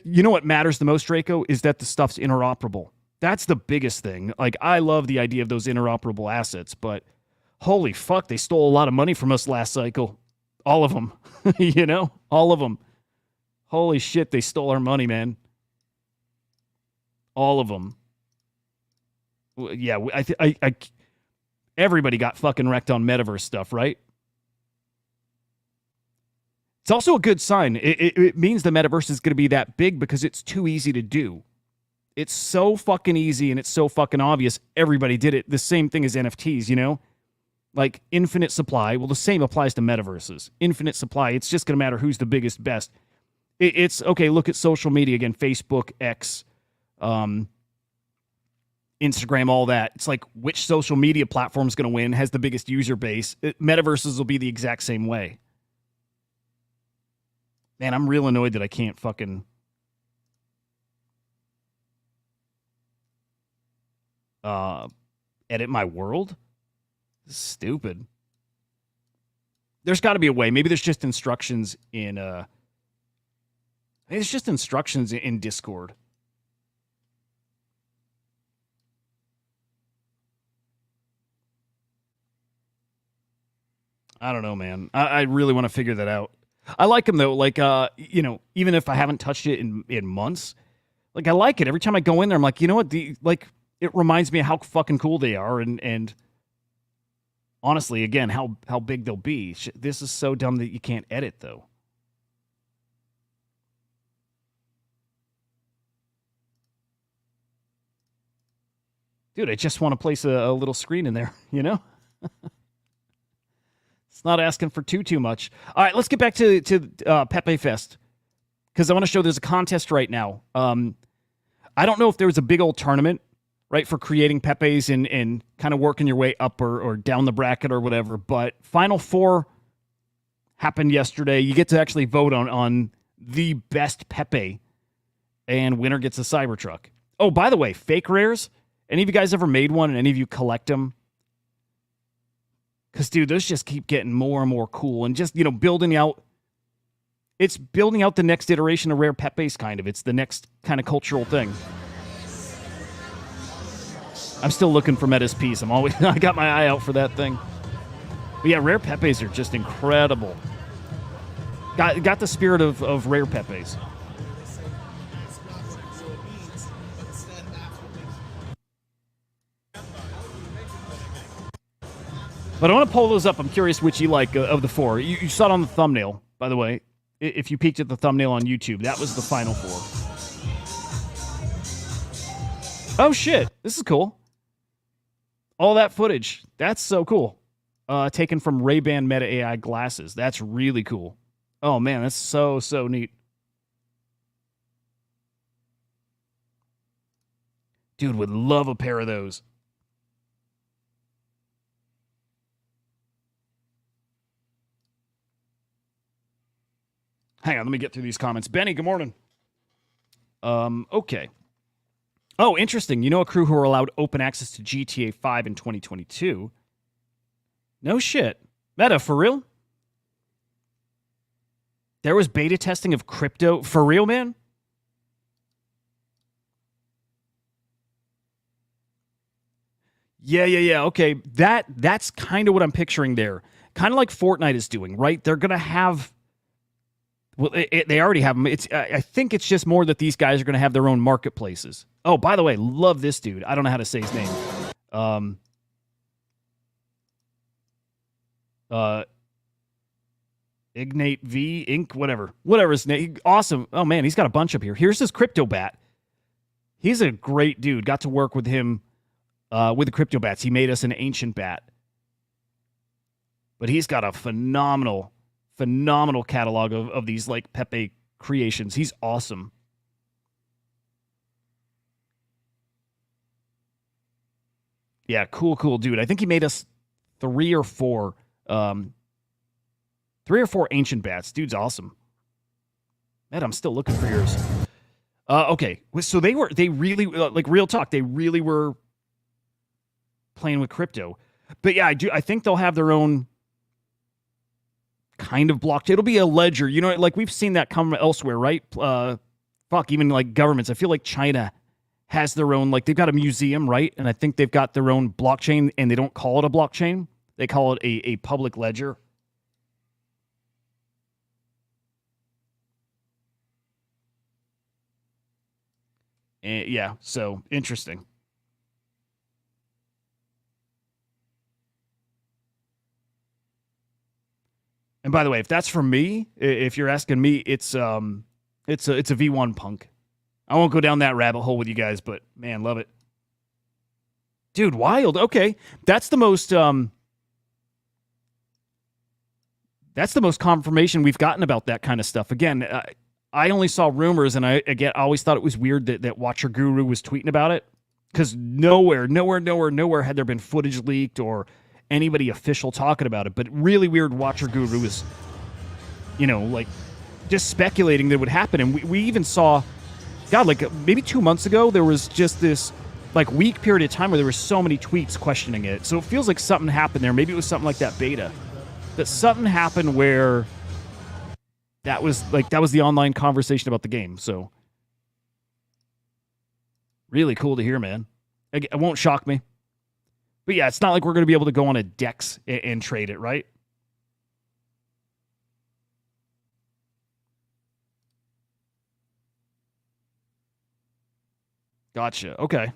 You know what matters the most, Draco, is that the stuff's interoperable. That's the biggest thing. Like, I love the idea of those interoperable assets, but holy fuck, they stole a lot of money from us last cycle. All of them. All of them. Holy shit, they stole our money, man. All of them. Yeah, I everybody got fucking wrecked on metaverse stuff, right? It's also a good sign. It means the metaverse is going to be that big because it's too easy to do. It's so fucking easy and it's so fucking obvious. Everybody did it. The same thing as NFTs, Like infinite supply. Well, the same applies to metaverses. Infinite supply. It's just going to matter who's the biggest, best. It's, okay, look at social media again. Facebook, X, Instagram, all that. It's like which social media platform is going to win, has the biggest user base. Metaverses will be the exact same way. Man, I'm real annoyed that I can't fucking edit my world. This is stupid. There's got to be a way. Maybe there's just instructions in it's just instructions in Discord. I don't know, man. I really want to figure that out. I like them though. Like, even if I haven't touched it in months, like I like it. Every time I go in there, I'm like, you know what? It reminds me of how fucking cool they are, and honestly, again, how big they'll be. This is so dumb that you can't edit though. Dude, I just want to place a little screen in there, you know? It's not asking for too much. All right, let's get back to PepeFest, because I want to show there's a contest right now. I don't know if there was a big old tournament, right, for creating Pepes and kind of working your way up or down the bracket or whatever, but Final Four happened yesterday. You get to actually vote on the best Pepe, and winner gets a Cybertruck. Oh, by the way, fake rares. Any of you guys ever made one, and any of you collect them? Because, dude, those just keep getting more and more cool. And just, building out... It's building out the next iteration of rare Pepes, kind of. It's the next kind of cultural thing. I'm still looking for Meta's piece. I got my eye out for that thing. But yeah, rare Pepes are just incredible. Got the spirit of rare Pepes. But I want to pull those up. I'm curious which you like of the four. You saw it on the thumbnail, by the way. If you peeked at the thumbnail on YouTube, that was the Final Four. Oh, shit. This is cool. All that footage. That's so cool. Taken from Ray-Ban Meta AI glasses. That's really cool. Oh, man, that's so neat. Dude, would love a pair of those. Hang on, let me get through these comments. Benny, good morning. Okay. Oh, interesting. You know a crew who are allowed open access to GTA 5 in 2022? No shit. Meta, for real? There was beta testing of crypto. For real, man? Yeah. Okay. That's kind of what I'm picturing there. Kind of like Fortnite is doing, right? They're going to have... Well, they already have them. I think it's just more that these guys are going to have their own marketplaces. Oh, by the way, love this dude. I don't know how to say his name. Ignate V Inc. Whatever his name. Awesome. Oh man, he's got a bunch up here. Here's his crypto bat. He's a great dude. Got to work with him with the crypto bats. He made us an ancient bat. But he's got a phenomenal catalog of these like Pepe creations. He's awesome. Yeah, cool dude. I think he made us three or four ancient bats. Dude's awesome. Man, I'm still looking for yours. Okay, so they really like real talk. They really were playing with crypto, but yeah, I think they'll have their own kind of blockchain. It'll be a ledger, like we've seen that come elsewhere, right? Even like governments. I feel like China has their own, like they've got a museum, right? And I think they've got their own blockchain, and they don't call it a blockchain. They call it a public ledger. And yeah, so interesting. And by the way, if that's for me, if you're asking me, it's a V1 punk. I won't go down that rabbit hole with you guys, but man, love it. Dude, wild. Okay. That's the most confirmation we've gotten about that kind of stuff. Again, I only saw rumors, and I always thought it was weird that Watcher Guru was tweeting about it, because nowhere had there been footage leaked or anybody official talking about it. But really weird Watcher Guru is, like just speculating that it would happen. And we even saw, God, like maybe 2 months ago, there was just this like week period of time where there were so many tweets questioning it. So it feels like something happened there. Maybe it was something like that beta. That something happened where that was the online conversation about the game. So really cool to hear, man. It won't shock me. But yeah, it's not like we're going to be able to go on a DEX and trade it, right? Gotcha. Okay.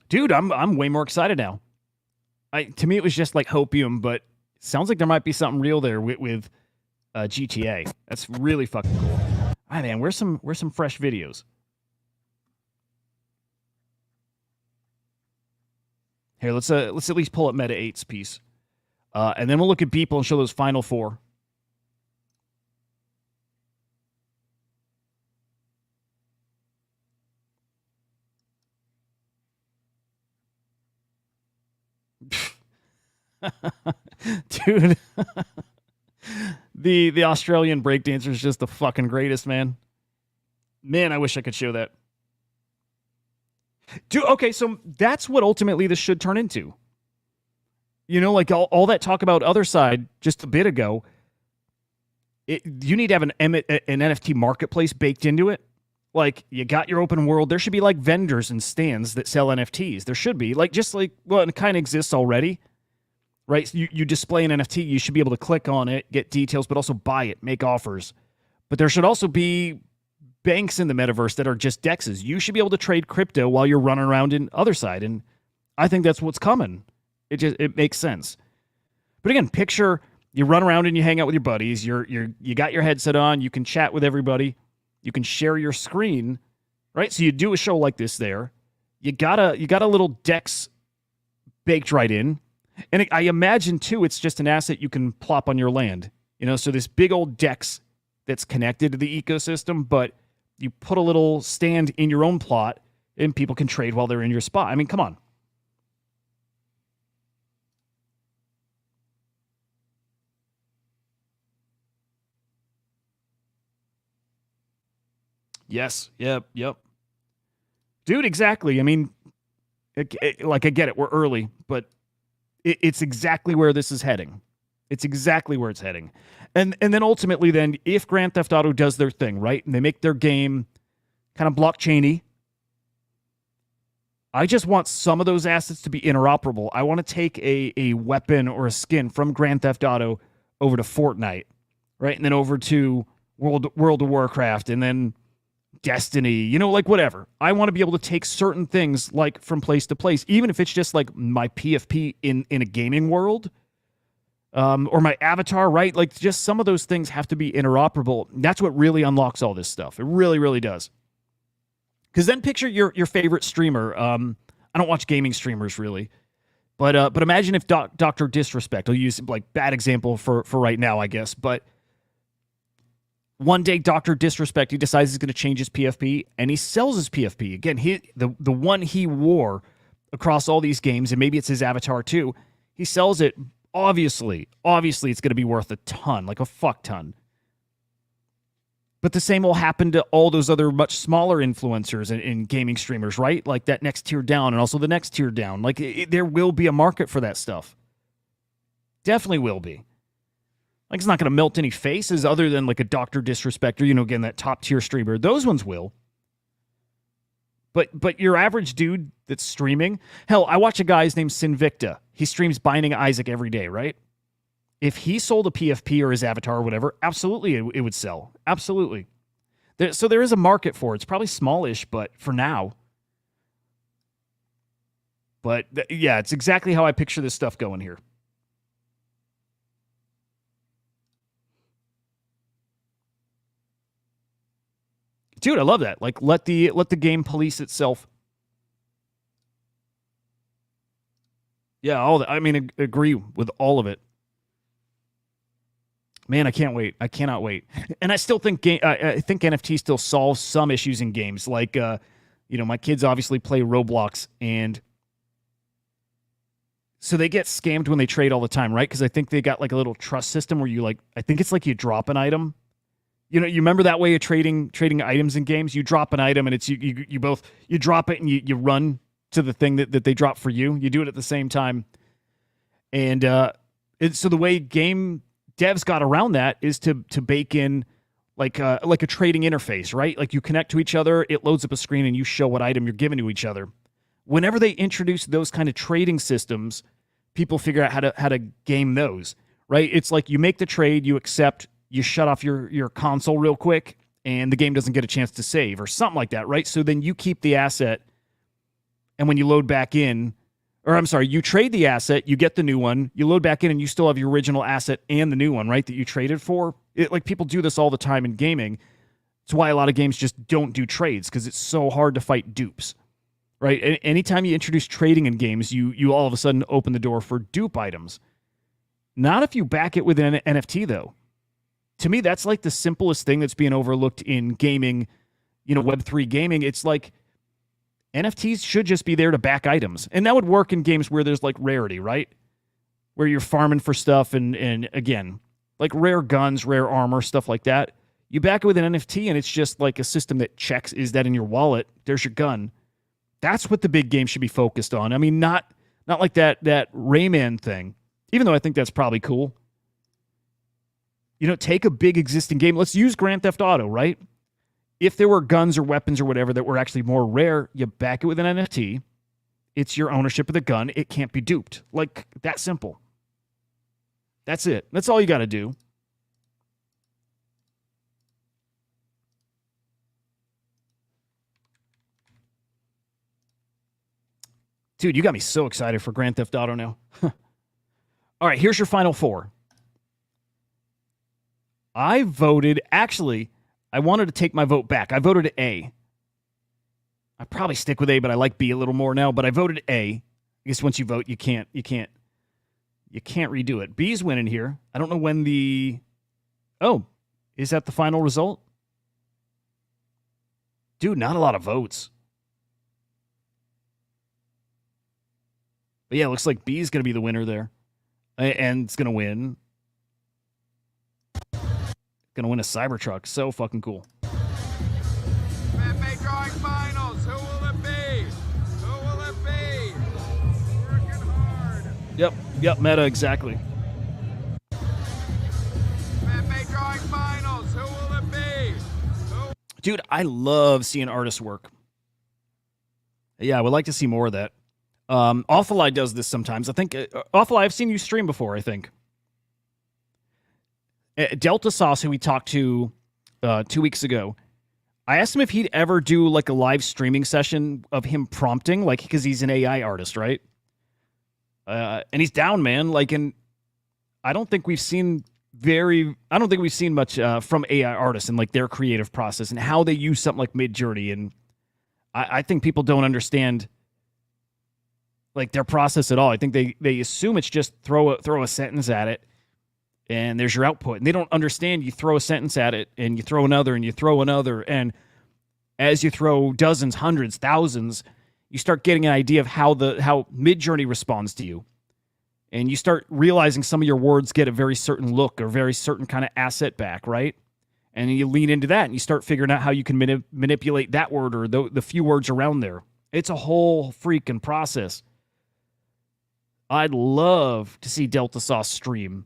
Dude, I'm way more excited now. To me, it was just like hopium, but it sounds like there might be something real there with GTA. That's really fucking cool. Ah, man, where's some fresh videos? Here, let's at least pull up Meta 8's piece. And then we'll look at people and show those final four. Dude. The Australian breakdancer is just the fucking greatest, man. Man, I wish I could show that. Dude, okay, so that's what ultimately this should turn into. You know, like all that talk about other side just a bit ago, you need to have an NFT marketplace baked into it. Like, you got your open world. There should be, like, vendors and stands that sell NFTs. There should be. Like, just like, well, it kind of exists already, right? So you display an NFT. You should be able to click on it, get details, but also buy it, make offers. But there should also be banks in the metaverse that are just dexes. You should be able to trade crypto while you're running around in other side. And I think that's what's coming. It makes sense. But again, picture you run around and you hang out with your buddies. You got your headset on. You can chat with everybody. You can share your screen, right? So you do a show like this there. You got a little dex baked right in. And I imagine, too, it's just an asset you can plop on your land. You know, so this big old dex that's connected to the ecosystem, but you put a little stand in your own plot and people can trade while they're in your spot. I mean, come on. Yes. Yep. Dude, exactly. I mean, like, I get it. We're early, but it's exactly where this is heading. It's exactly where it's heading. And then ultimately then, if Grand Theft Auto does their thing, right, and they make their game kind of blockchain-y, I just want some of those assets to be interoperable. I want to take a weapon or a skin from Grand Theft Auto over to Fortnite, right, and then over to World of Warcraft, and then Destiny, you know, like whatever. I want to be able to take certain things like from place to place, even if it's just like my PFP in a gaming world, or my avatar, right? Like, just some of those things have to be interoperable. That's what really unlocks all this stuff. It really, really does. Because then picture your favorite streamer. I don't watch gaming streamers really, but imagine if Dr. Disrespect, I'll use like bad example for right now, I guess, but one day, Dr. Disrespect, he decides he's going to change his PFP, and he sells his PFP. Again, the one he wore across all these games, and maybe it's his avatar too, he sells it. Obviously, it's going to be worth a ton, like a fuck ton. But the same will happen to all those other much smaller influencers and gaming streamers, right? Like that next tier down, and also the next tier down. Like, there will be a market for that stuff. Definitely will be. Like, it's not going to melt any faces other than like a Dr. Disrespector, you know, again, that top tier streamer. Those ones will. But your average dude that's streaming, hell, I watch a guy, his name's Sinvicta. He streams Binding Isaac every day, right? If he sold a PFP or his avatar or whatever, absolutely it would sell. Absolutely. So there is a market for it. It's probably smallish, but for now. But yeah, it's exactly how I picture this stuff going here. Dude, I love that. Like, let the game police itself. Yeah, I mean, agree with all of it. Man, I can't wait. I cannot wait. And I still think I think NFT still solves some issues in games. Like, you know, my kids obviously play Roblox, and so they get scammed when they trade all the time, right? Because I think they got like a little trust system where you like, I think it's like you drop an item. You know, you remember that way of trading items in games? You drop an item and it's you both, you drop it and you run to the thing that they drop for you. You do it at the same time. And so the way game devs got around that is to bake in like a trading interface, right? Like, you connect to each other, it loads up a screen, and you show what item you're giving to each other. Whenever they introduce those kind of trading systems, people figure out how to game those, right? It's like you make the trade, you accept, you shut off your console real quick, and the game doesn't get a chance to save or something like that, right? So then you keep the asset, and when you load back in, or I'm sorry, you trade the asset, you get the new one, you load back in, and you still have your original asset and the new one, right, that you traded for. Like, people do this all the time in gaming. It's why a lot of games just don't do trades, because it's so hard to fight dupes, right? Anytime you introduce trading in games, you all of a sudden open the door for dupe items. Not if you back it with an NFT, though. To me, that's like the simplest thing that's being overlooked in gaming, Web3 gaming. It's like NFTs should just be there to back items. And that would work in games where there's like rarity, right? Where you're farming for stuff and again, like rare guns, rare armor, stuff like that. You back it with an NFT and it's just like a system that checks, is that in your wallet? There's your gun. That's what the big game should be focused on. I mean, not like that Rayman thing, even though I think that's probably cool. Take a big existing game. Let's use Grand Theft Auto, right? If there were guns or weapons or whatever that were actually more rare, you back it with an NFT. It's your ownership of the gun. It can't be duped. Like, that simple. That's it. That's all you got to do. Dude, you got me so excited for Grand Theft Auto now. All right, here's your final four. I wanted to take my vote back. I voted A. I probably stick with A, but I like B a little more now. But I voted A. I guess once you vote, you can't redo it. B's winning here. I don't know when is that the final result? Dude, not a lot of votes. But yeah, it looks like B is going to be the winner there. And it's going to win. Going to win a Cybertruck. So fucking cool. MMA drawing finals. Who will it be? Who will it be? Working hard. Yep, meta, exactly. MMA drawing finals. Who will it be? Dude, I love seeing artists work. Yeah, I would like to see more of that. Awful Eye does this sometimes. I think Awful Eye, I've seen you stream before, I think. Delta Sauce, who we talked to 2 weeks ago, I asked him if he'd ever do like a live streaming session of him prompting, like, because he's an AI artist, right? And he's down, man. Like, and I don't think we've seen much from AI artists and like their creative process and how they use something like Midjourney. And I think people don't understand like their process at all. I think they assume it's just throw a sentence at it and there's your output. And they don't understand you throw a sentence at it and you throw another and you throw another. And as you throw dozens, hundreds, thousands, you start getting an idea of how Midjourney responds to you. And you start realizing some of your words get a very certain look or very certain kind of asset back, right? And you lean into that and you start figuring out how you can manipulate that word or the few words around there. It's a whole freaking process. I'd love to see Delta Sauce stream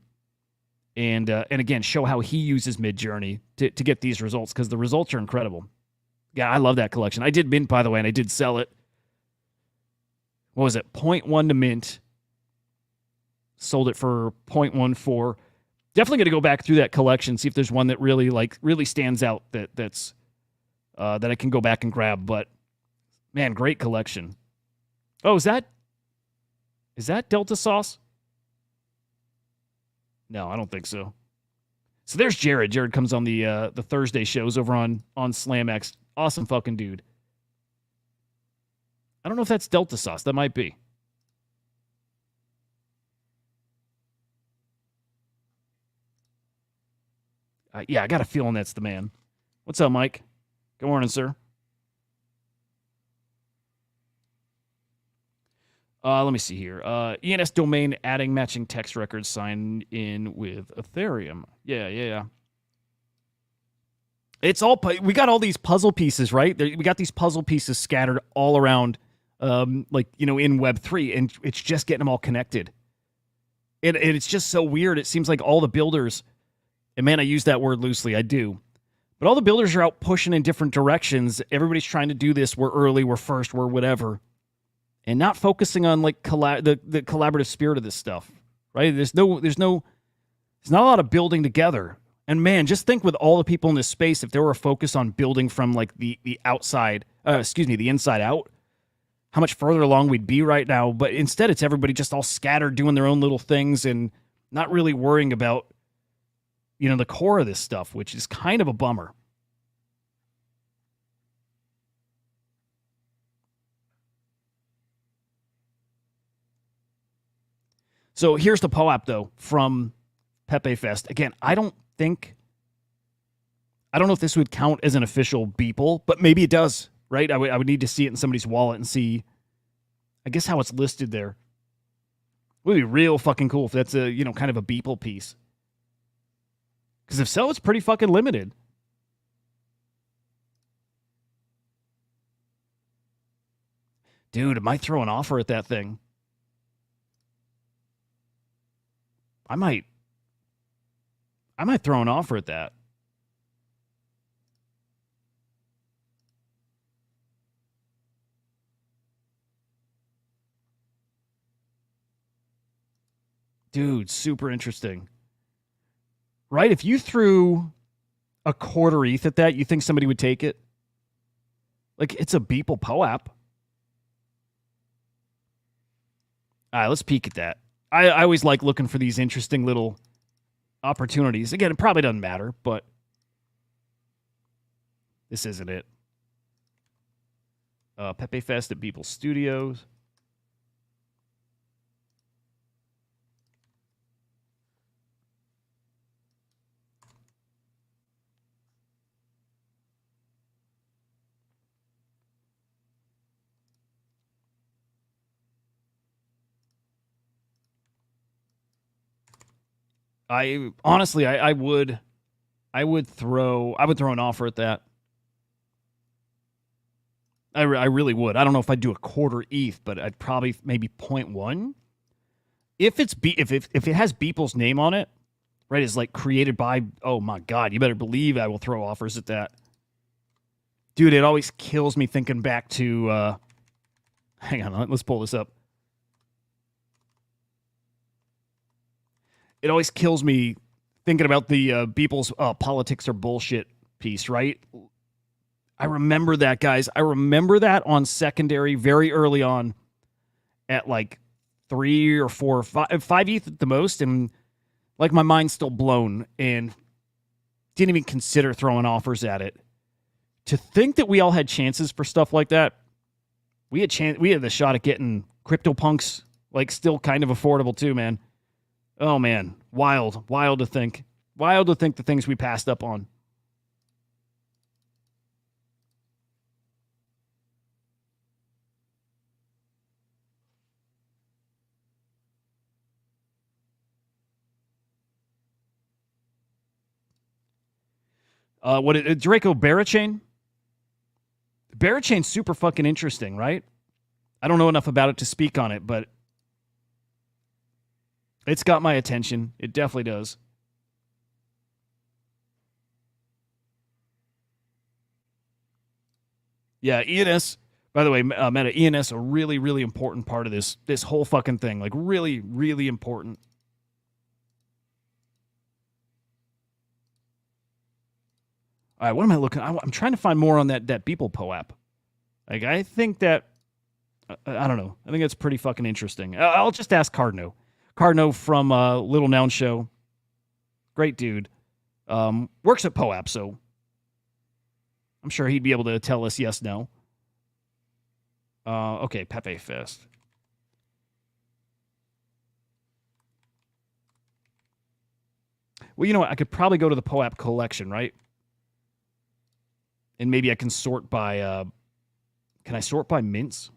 and again, show how he uses Midjourney to get these results, because the results are incredible. Yeah, I love that collection. I did mint, by the way, and I did sell it. What was it? 0.1 to mint. Sold it for 0.14. Definitely going to go back through that collection, see if there's one that really stands out that I can go back and grab. But man, great collection. Oh, is that Delta Sauce? No, I don't think so. So there's Jared. Jared comes on the Thursday shows over on SlamX. Awesome fucking dude. I don't know if that's Delta Sauce. That might be. Yeah, I got a feeling that's the man. What's up, Mike? Good morning, sir. Let me see here. ENS domain adding matching text records signed in with Ethereum. Yeah. It's all, we got all these puzzle pieces, right? We got these puzzle pieces scattered all around, in Web3, and it's just getting them all connected. And it's just so weird. It seems like all the builders, and man, I use that word loosely, I do. But all the builders are out pushing in different directions. Everybody's trying to do this. We're early, we're first, we're whatever. And not focusing on like the collaborative spirit of this stuff, right? There's not a lot of building together. And man, just think with all the people in this space, if there were a focus on building from like the inside out, how much further along we'd be right now. But instead, it's everybody just all scattered doing their own little things and not really worrying about, the core of this stuff, which is kind of a bummer. So here's the POAP, though, from PepeFest. Again, I don't know if this would count as an official Beeple, but maybe it does, right? I would need to see it in somebody's wallet and see, I guess, how it's listed there. It would be real fucking cool if that's a, kind of a Beeple piece. Because if so, it's pretty fucking limited. Dude, I might throw an offer at that thing. I might throw an offer at that. Dude, super interesting. Right? If you threw a quarter ETH at that, you think somebody would take it? Like, it's a Beeple POAP. All right, let's peek at that. I always like looking for these interesting little opportunities. Again, it probably doesn't matter, but this isn't it. PepeFest at Beeple Studios. I honestly, I would throw an offer at that. I really would. I don't know if I'd do a quarter ETH, but I'd probably maybe 0.1. If it has Beeple's name on it, right? It's like created by. Oh my god! You better believe I will throw offers at that. Dude, it always kills me thinking back to. Hang on, let's pull this up. It always kills me thinking about the Beeple's politics are bullshit piece, right? I remember that, guys. I remember that on secondary very early on at like 3 or 4 or 5 ETH at the most. And like my mind's still blown and didn't even consider throwing offers at it. To think that we all had chances for stuff like that. We had the shot at getting CryptoPunks like still kind of affordable too, man. Oh, man. Wild to think. Wild to think the things we passed up on. Draco Barachain? Barachain's super fucking interesting, right? I don't know enough about it to speak on it, but it's got my attention. It definitely does. Yeah, ENS, by the way, Meta, ENS, a really, really important part of this whole fucking thing. Like, really, really important. All right, what am I looking? I'm trying to find more on that Beeple POAP. Like, I think that, I don't know. I think that's pretty fucking interesting. I'll just ask Cardno. Cardno from Little Noun Show. Great dude. Works at POAP, so I'm sure he'd be able to tell us yes, no. Okay, PepeFest. Well, you know what? I could probably go to the POAP collection, right? And maybe I can sort by... can I sort by mints?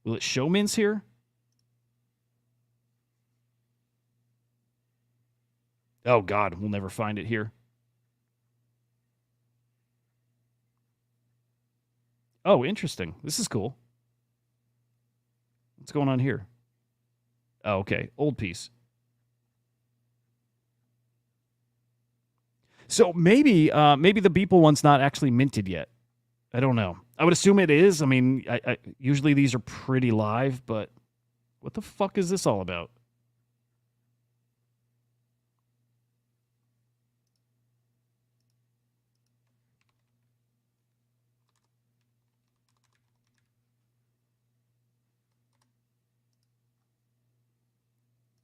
Will it show mints here? Oh, God. We'll never find it here. Oh, interesting. This is cool. What's going on here? Oh, okay. Old piece. So maybe the Beeple one's not actually minted yet. I don't know. I would assume it is. I mean, I usually these are pretty live, but what the fuck is this all about?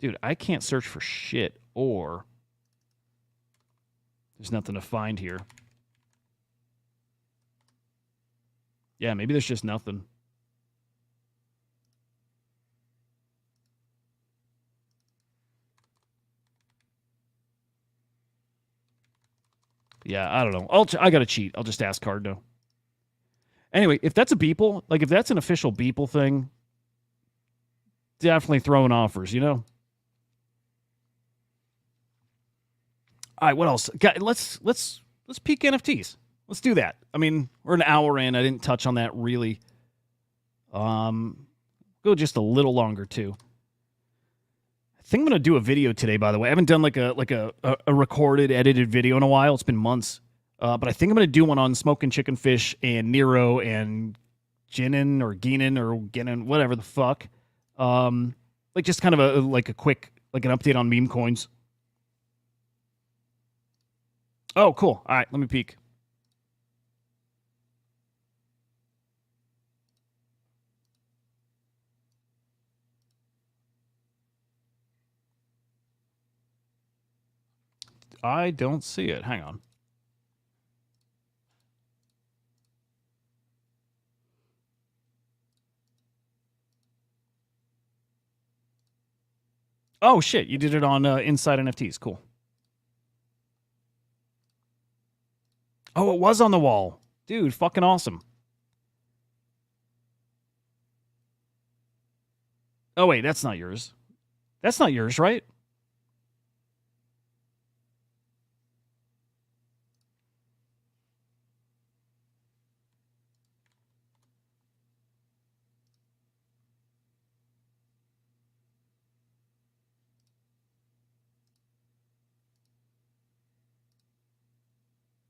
Dude, I can't search for shit, or there's nothing to find here. Yeah, maybe there's just nothing. Yeah, I don't know. I got to cheat. I'll just ask Cardno. Anyway, if that's a Beeple, like if that's an official Beeple thing, definitely throwing offers, you know? All right, what else? Let's peek NFTs. Let's do that. I mean, we're an hour in. I didn't touch on that really. Go just a little longer too. I think I'm gonna do a video today. By the way, I haven't done like a recorded, edited video in a while. It's been months. But I think I'm gonna do one on Smoking Chicken Fish and Nero and Ginin or Ginin, whatever the fuck. Like just kind of a quick an update on meme coins. Oh, cool. All right, let me peek. I don't see it. Hang on. Oh, shit. You did it on Inside NFTs. Cool. Oh, it was on the wall. Dude, fucking awesome. Oh, wait. That's not yours. That's not yours, right?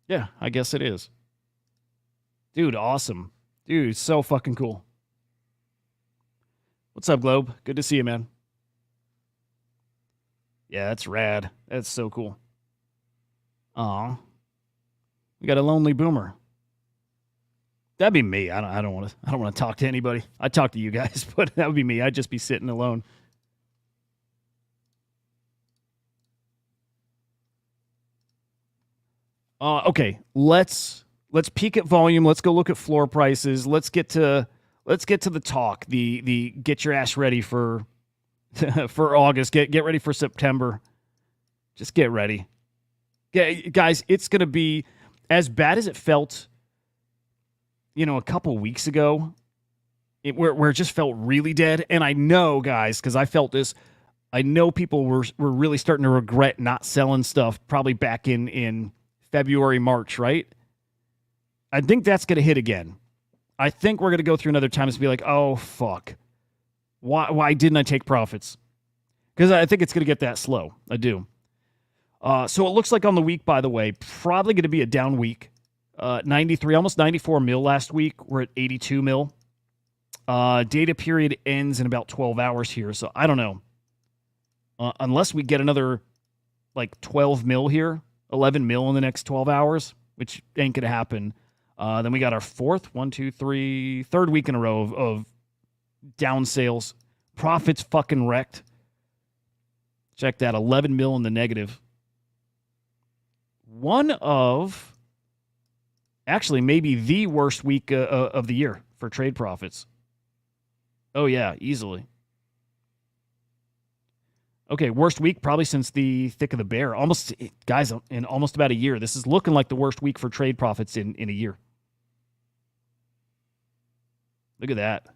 Yeah, I guess it is. Dude, awesome. Dude, so fucking cool. What's up, Globe? Good to see you, man. Yeah, that's rad. That's so cool. Aw. We got a lonely boomer. That'd be me. I don't want to talk to anybody. I talk to you guys, but that would be me. I'd just be sitting alone. Okay, let's peek at volume. Let's go look at floor prices. Let's get to the talk. The get your ass ready for for August. Get ready for September. Just get ready. Guys, it's going to be as bad as it felt, a couple weeks ago, where it just felt really dead. And I know, guys, because I felt this, I know people were really starting to regret not selling stuff probably back in February, March, right? I think that's going to hit again. I think we're going to go through another time and be like, oh, fuck. Why didn't I take profits? Because I think it's going to get that slow. I do. So it looks like on the week, by the way, probably going to be a down week. 93, almost 94 mil last week. We're at 82 mil. Data period ends in about 12 hours here. So I don't know. Unless we get another 12 mil here, 11 mil in the next 12 hours, which ain't going to happen. Then we got our third week in a row of down sales. Profits fucking wrecked. Check that, 11 mil in the negative. One of, actually, maybe the worst week of the year for trade profits. Oh, yeah, easily. Okay, worst week probably since the thick of the bear. Guys, in almost about a year. This is looking like the worst week for trade profits in a year. Look at that.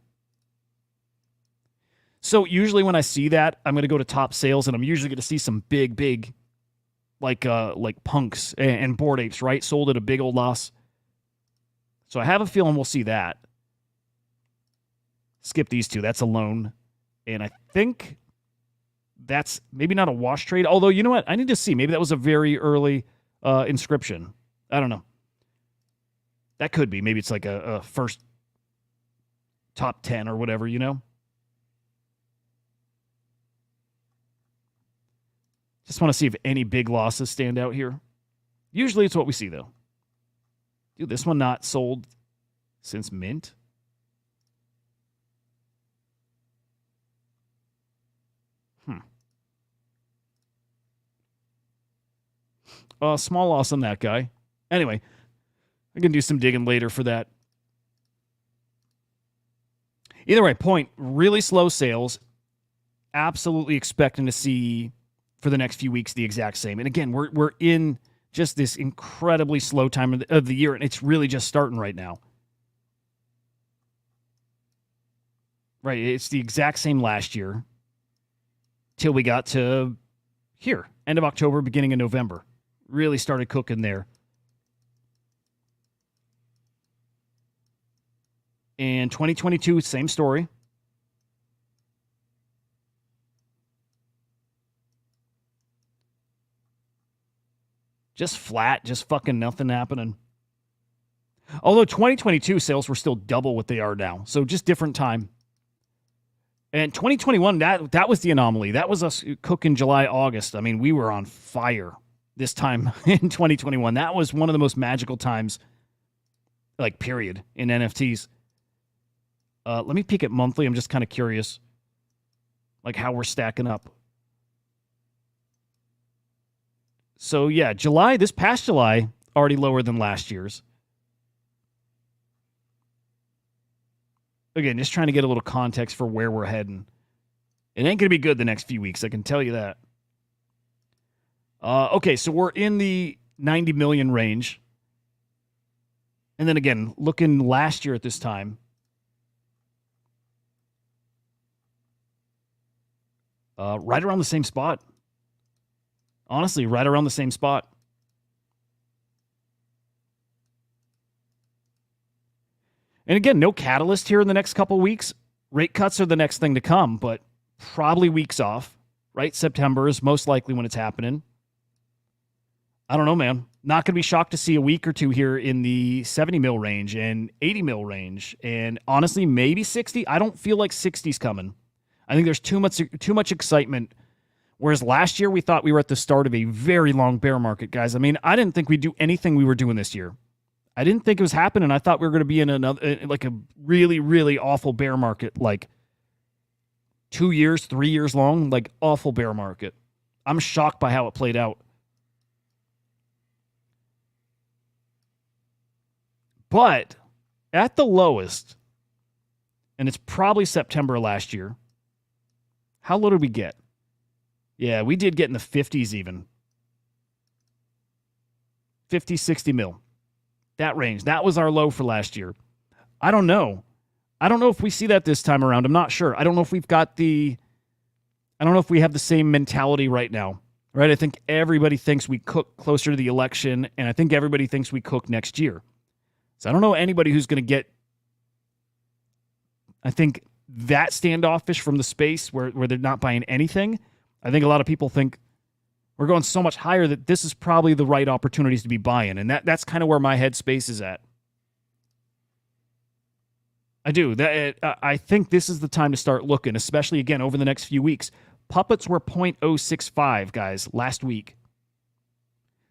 So usually when I see that, I'm going to go to top sales, and I'm usually going to see some big, like punks and Bored Apes, right? Sold at a big old loss. So I have a feeling we'll see that. Skip these two. That's a loan. And I think that's maybe not a wash trade. Although, you know what? I need to see. Maybe that was a very early inscription. I don't know. That could be. Maybe it's like a first top 10 or whatever, Just want to see if any big losses stand out here. Usually it's what we see, though. Dude, this one not sold since mint. Small loss on that guy. Anyway, I can do some digging later for that. Either way, point, really slow sales. Absolutely expecting to see for the next few weeks the exact same. And again, we're in just this incredibly slow time of the year, and it's really just starting right now. Right, it's the exact same last year till we got to here, end of October, beginning of November. Really started cooking there. And 2022, same story. Just flat, just fucking nothing happening. Although 2022 sales were still double what they are now. So just different time. And 2021, that was the anomaly. That was us cooking July, August. I mean, we were on fire this time in 2021. That was one of the most magical times, like, period, in NFTs. Let me peek at monthly. I'm just kind of curious, like, how we're stacking up. So, yeah, July, this past July, already lower than last year's. Again, just trying to get a little context for where we're heading. It ain't going to be good the next few weeks, I can tell you that. Okay, so we're in the 90 million range. And then again, looking last year at this time, right around the same spot. Honestly, right around the same spot. And again, no catalyst here in the next couple weeks. Rate cuts are the next thing to come, but probably weeks off, right? September is most likely when it's happening. I don't know, man. Not going to be shocked to see a week or two here in the 70 mil range and 80 mil range. And honestly, maybe 60. I don't feel like 60's coming. I think there's too much excitement. Whereas last year, we thought we were at the start of a very long bear market, guys. I mean, I didn't think we'd do anything we were doing this year. I didn't think it was happening. I thought we were going to be in another, like a really, really awful bear market, like 2 years, 3 years long, like awful bear market. I'm shocked by how it played out. But at the lowest, and it's probably September last year, how low did we get? Yeah, we did get in the 50s even. 50, 60 mil. That range. That was our low for last year. I don't know. I don't know if we see that this time around. I'm not sure. I don't know if we have the same mentality right now. Right? I think everybody thinks we cook closer to the election, and I think everybody thinks we cook next year. So I don't know anybody who's going to get, I think, that standoffish from the space where they're not buying anything. I think a lot of people think we're going so much higher that this is probably the right opportunities to be buying. And that's kind of where my headspace is at. I do. I think this is the time to start looking, especially, again, over the next few weeks. Puppets were 0.065, guys, last week.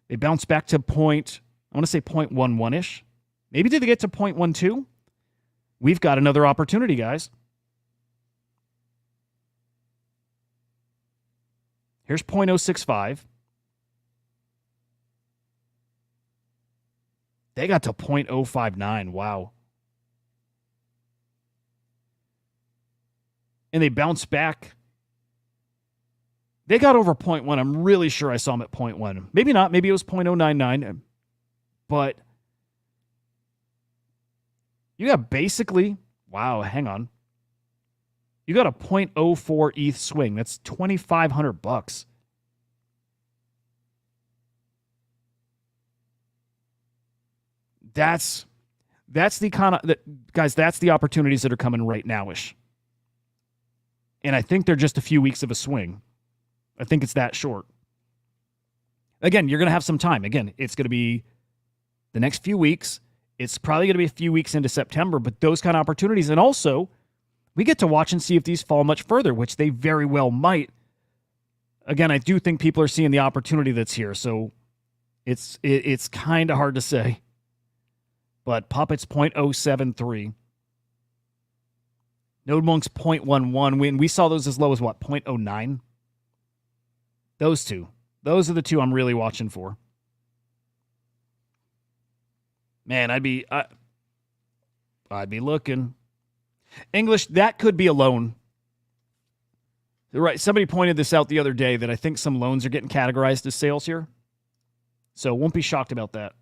They bounced back to I want to say 0.11-ish. Maybe did they get to 0.12? We've got another opportunity, guys. Here's 0.065. They got to 0.059. Wow. And they bounced back. They got over 0.1. I'm really sure I saw them at 0.1. Maybe not. Maybe it was 0.099. But you got basically, wow, hang on. You got a 0.04 ETH swing. That's $2,500. That's the kind of guys. That's the opportunities that are coming right now-ish. And I think they're just a few weeks of a swing. I think it's that short. Again, you're going to have some time. Again, it's going to be the next few weeks. It's probably going to be a few weeks into September, but those kind of opportunities. And also, we get to watch and see if these fall much further, which they very well might. Again, I do think people are seeing the opportunity that's here, so it's kind of hard to say. But Puppet's 0.073. Node Monk's 0.11. We saw those as low as what, 0.09? Those two. Those are the two I'm really watching for. Man, I'd be looking. English, that could be a loan. Right. Somebody pointed this out the other day that I think some loans are getting categorized as sales here. So won't be shocked about that.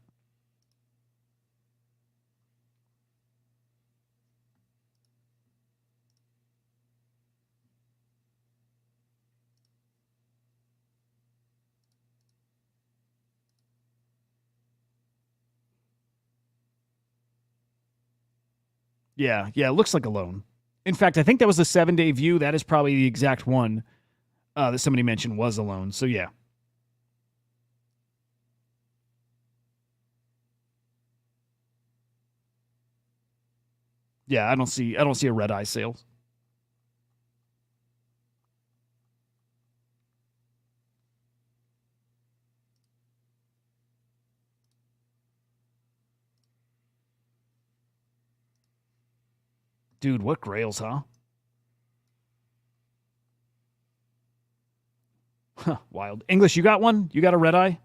Yeah, it looks like a loan. In fact, I think that was the 7-day view. That is probably the exact one that somebody mentioned was a loan. So yeah. Yeah, I don't see a red eye sale. Dude, what grails, huh? Huh, wild. English, you got one? You got a red eye?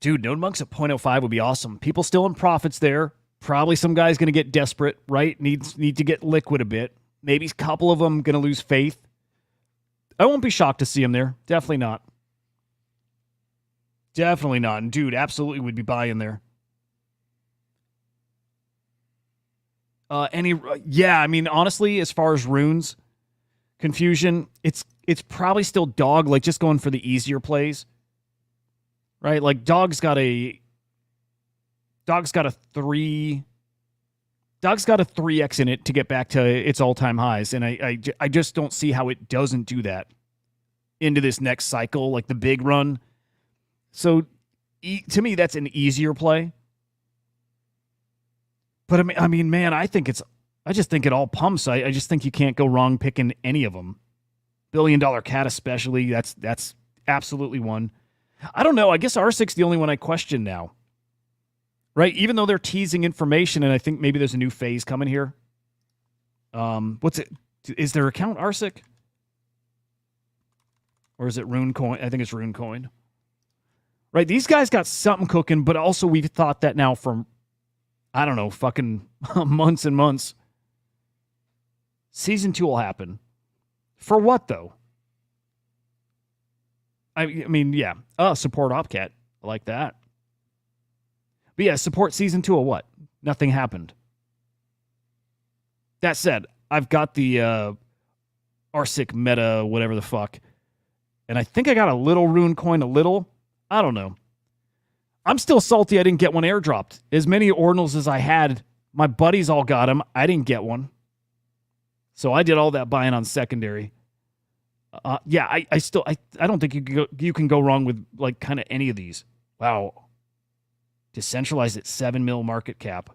Dude, Node Monks at 0.05 would be awesome. People still in profits there. Probably some guy's going to get desperate, right? Need to get liquid a bit. Maybe a couple of them going to lose faith. I won't be shocked to see him there. Definitely not. Definitely not. And dude, absolutely would be buying there. Yeah, I mean, honestly, as far as runes, confusion, it's probably still dog, like just going for the easier plays. Right? Like Dog's got a 3x in it to get back to its all-time highs, and I just don't see how it doesn't do that into this next cycle, like the big run. So to me, that's an easier play. But I mean, man, I just think it all pumps. I just think you can't go wrong picking any of them. $1 billion cat especially, that's absolutely one. I don't know. I guess R6's the only one I question now. Right? Even though they're teasing information, and I think maybe there's a new phase coming here. What's it? Is their account RSIC? Or is it Runecoin? I think it's Runecoin. Right? These guys got something cooking, but also we've thought that now from, I don't know, fucking months and months. Season 2 will happen. For what, though? I mean, yeah. Support Opcat. I like that. But yeah, support season 2 of what? Nothing happened. That said, I've got the RSIC meta, whatever the fuck. And I think I got a little rune coin, a little. I don't know. I'm still salty I didn't get one airdropped. As many ordinals as I had, my buddies all got them. I didn't get one. So I did all that buying on secondary. Yeah, I don't think you can go wrong with like kind of any of these. Wow. Decentralized at 7 mil market cap.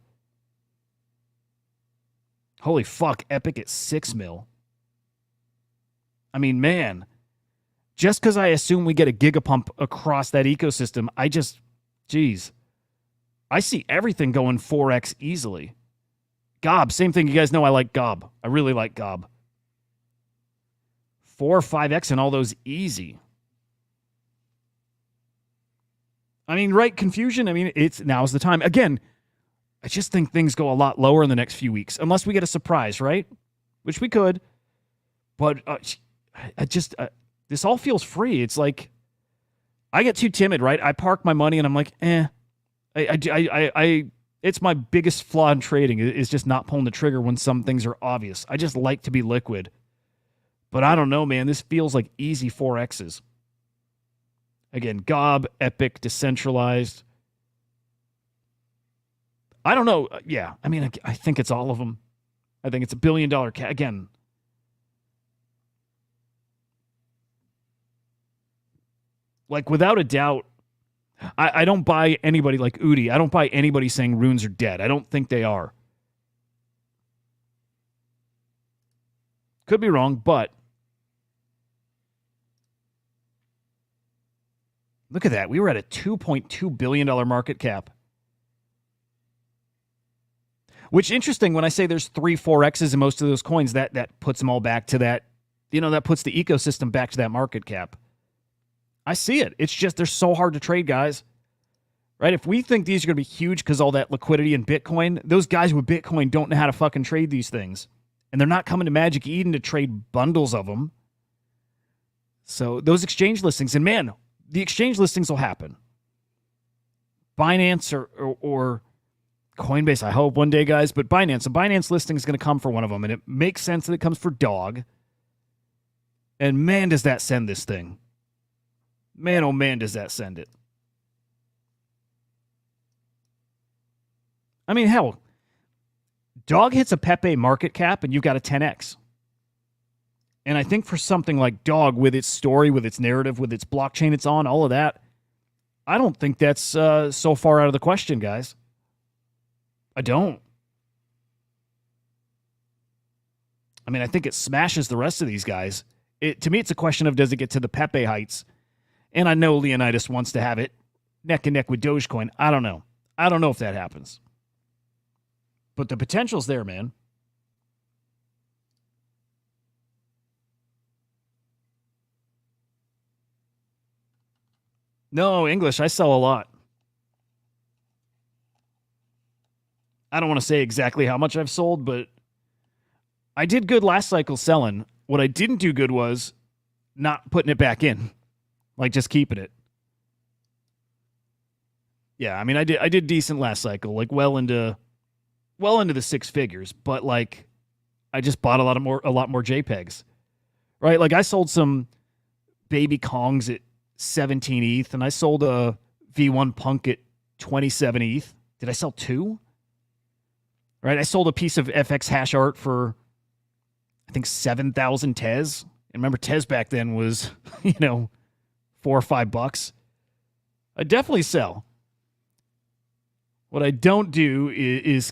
Holy fuck, Epic at 6 mil. I mean, man, just because I assume we get a gigapump across that ecosystem, geez. I see everything going 4x easily. Gob, same thing. You guys know I like Gob. I really like Gob. 4 or 5x and all those easy. I mean, right, confusion. I mean, now's the time. Again, I just think things go a lot lower in the next few weeks, unless we get a surprise, right? Which we could. But this all feels free. It's like I get too timid, right? I park my money and I'm like, it's my biggest flaw in trading is just not pulling the trigger when some things are obvious. I just like to be liquid. But I don't know, man. This feels like easy 4Xs. Again, Gob, Epic, Decentralized. I don't know. Yeah, I mean, I think it's all of them. I think it's $1 billion again. Like, without a doubt, I don't buy anybody like Udi. I don't buy anybody saying runes are dead. I don't think they are. Could be wrong, but look at that. We were at a $2.2 billion market cap. Which, interesting, when I say there's 3, 4Xs in most of those coins, that puts them all back to that, that puts the ecosystem back to that market cap. I see it. It's just they're so hard to trade, guys. right? If we think these are going to be huge because all that liquidity in Bitcoin, those guys with Bitcoin don't know how to fucking trade these things. And they're not coming to Magic Eden to trade bundles of them. So those exchange listings, and man, the exchange listings will happen. Binance or Coinbase, I hope one day, guys, but Binance, a Binance listing is going to come for one of them, and it makes sense that it comes for dog. And man, does that send this thing. Man, oh man, does that send it. I mean, hell, dog hits a Pepe market cap and you've got a 10x. And I think for something like dog, with its story, with its narrative, with its blockchain it's on, all of that, I don't think that's so far out of the question, guys. I don't. I mean, I think it smashes the rest of these guys. To me, it's a question of, does it get to the Pepe heights? And I know Leonidas wants to have it neck and neck with Dogecoin. I don't know. I don't know if that happens. But the potential's there, man. No, English, I sell a lot. I don't want to say exactly how much I've sold, but I did good last cycle selling. What I didn't do good was not putting it back in, like just keeping it. Yeah, I mean, I did decent last cycle, like well into the six figures, but like I just bought a lot more JPEGs, right? Like I sold some baby Kongs at 17 ETH, and I sold a V1 Punk at 27 ETH. Did I sell two? Right, I sold a piece of FX hash art for, I think, 7,000 Tez. And remember, Tez back then was, $4 or $5. I definitely sell. What I don't do is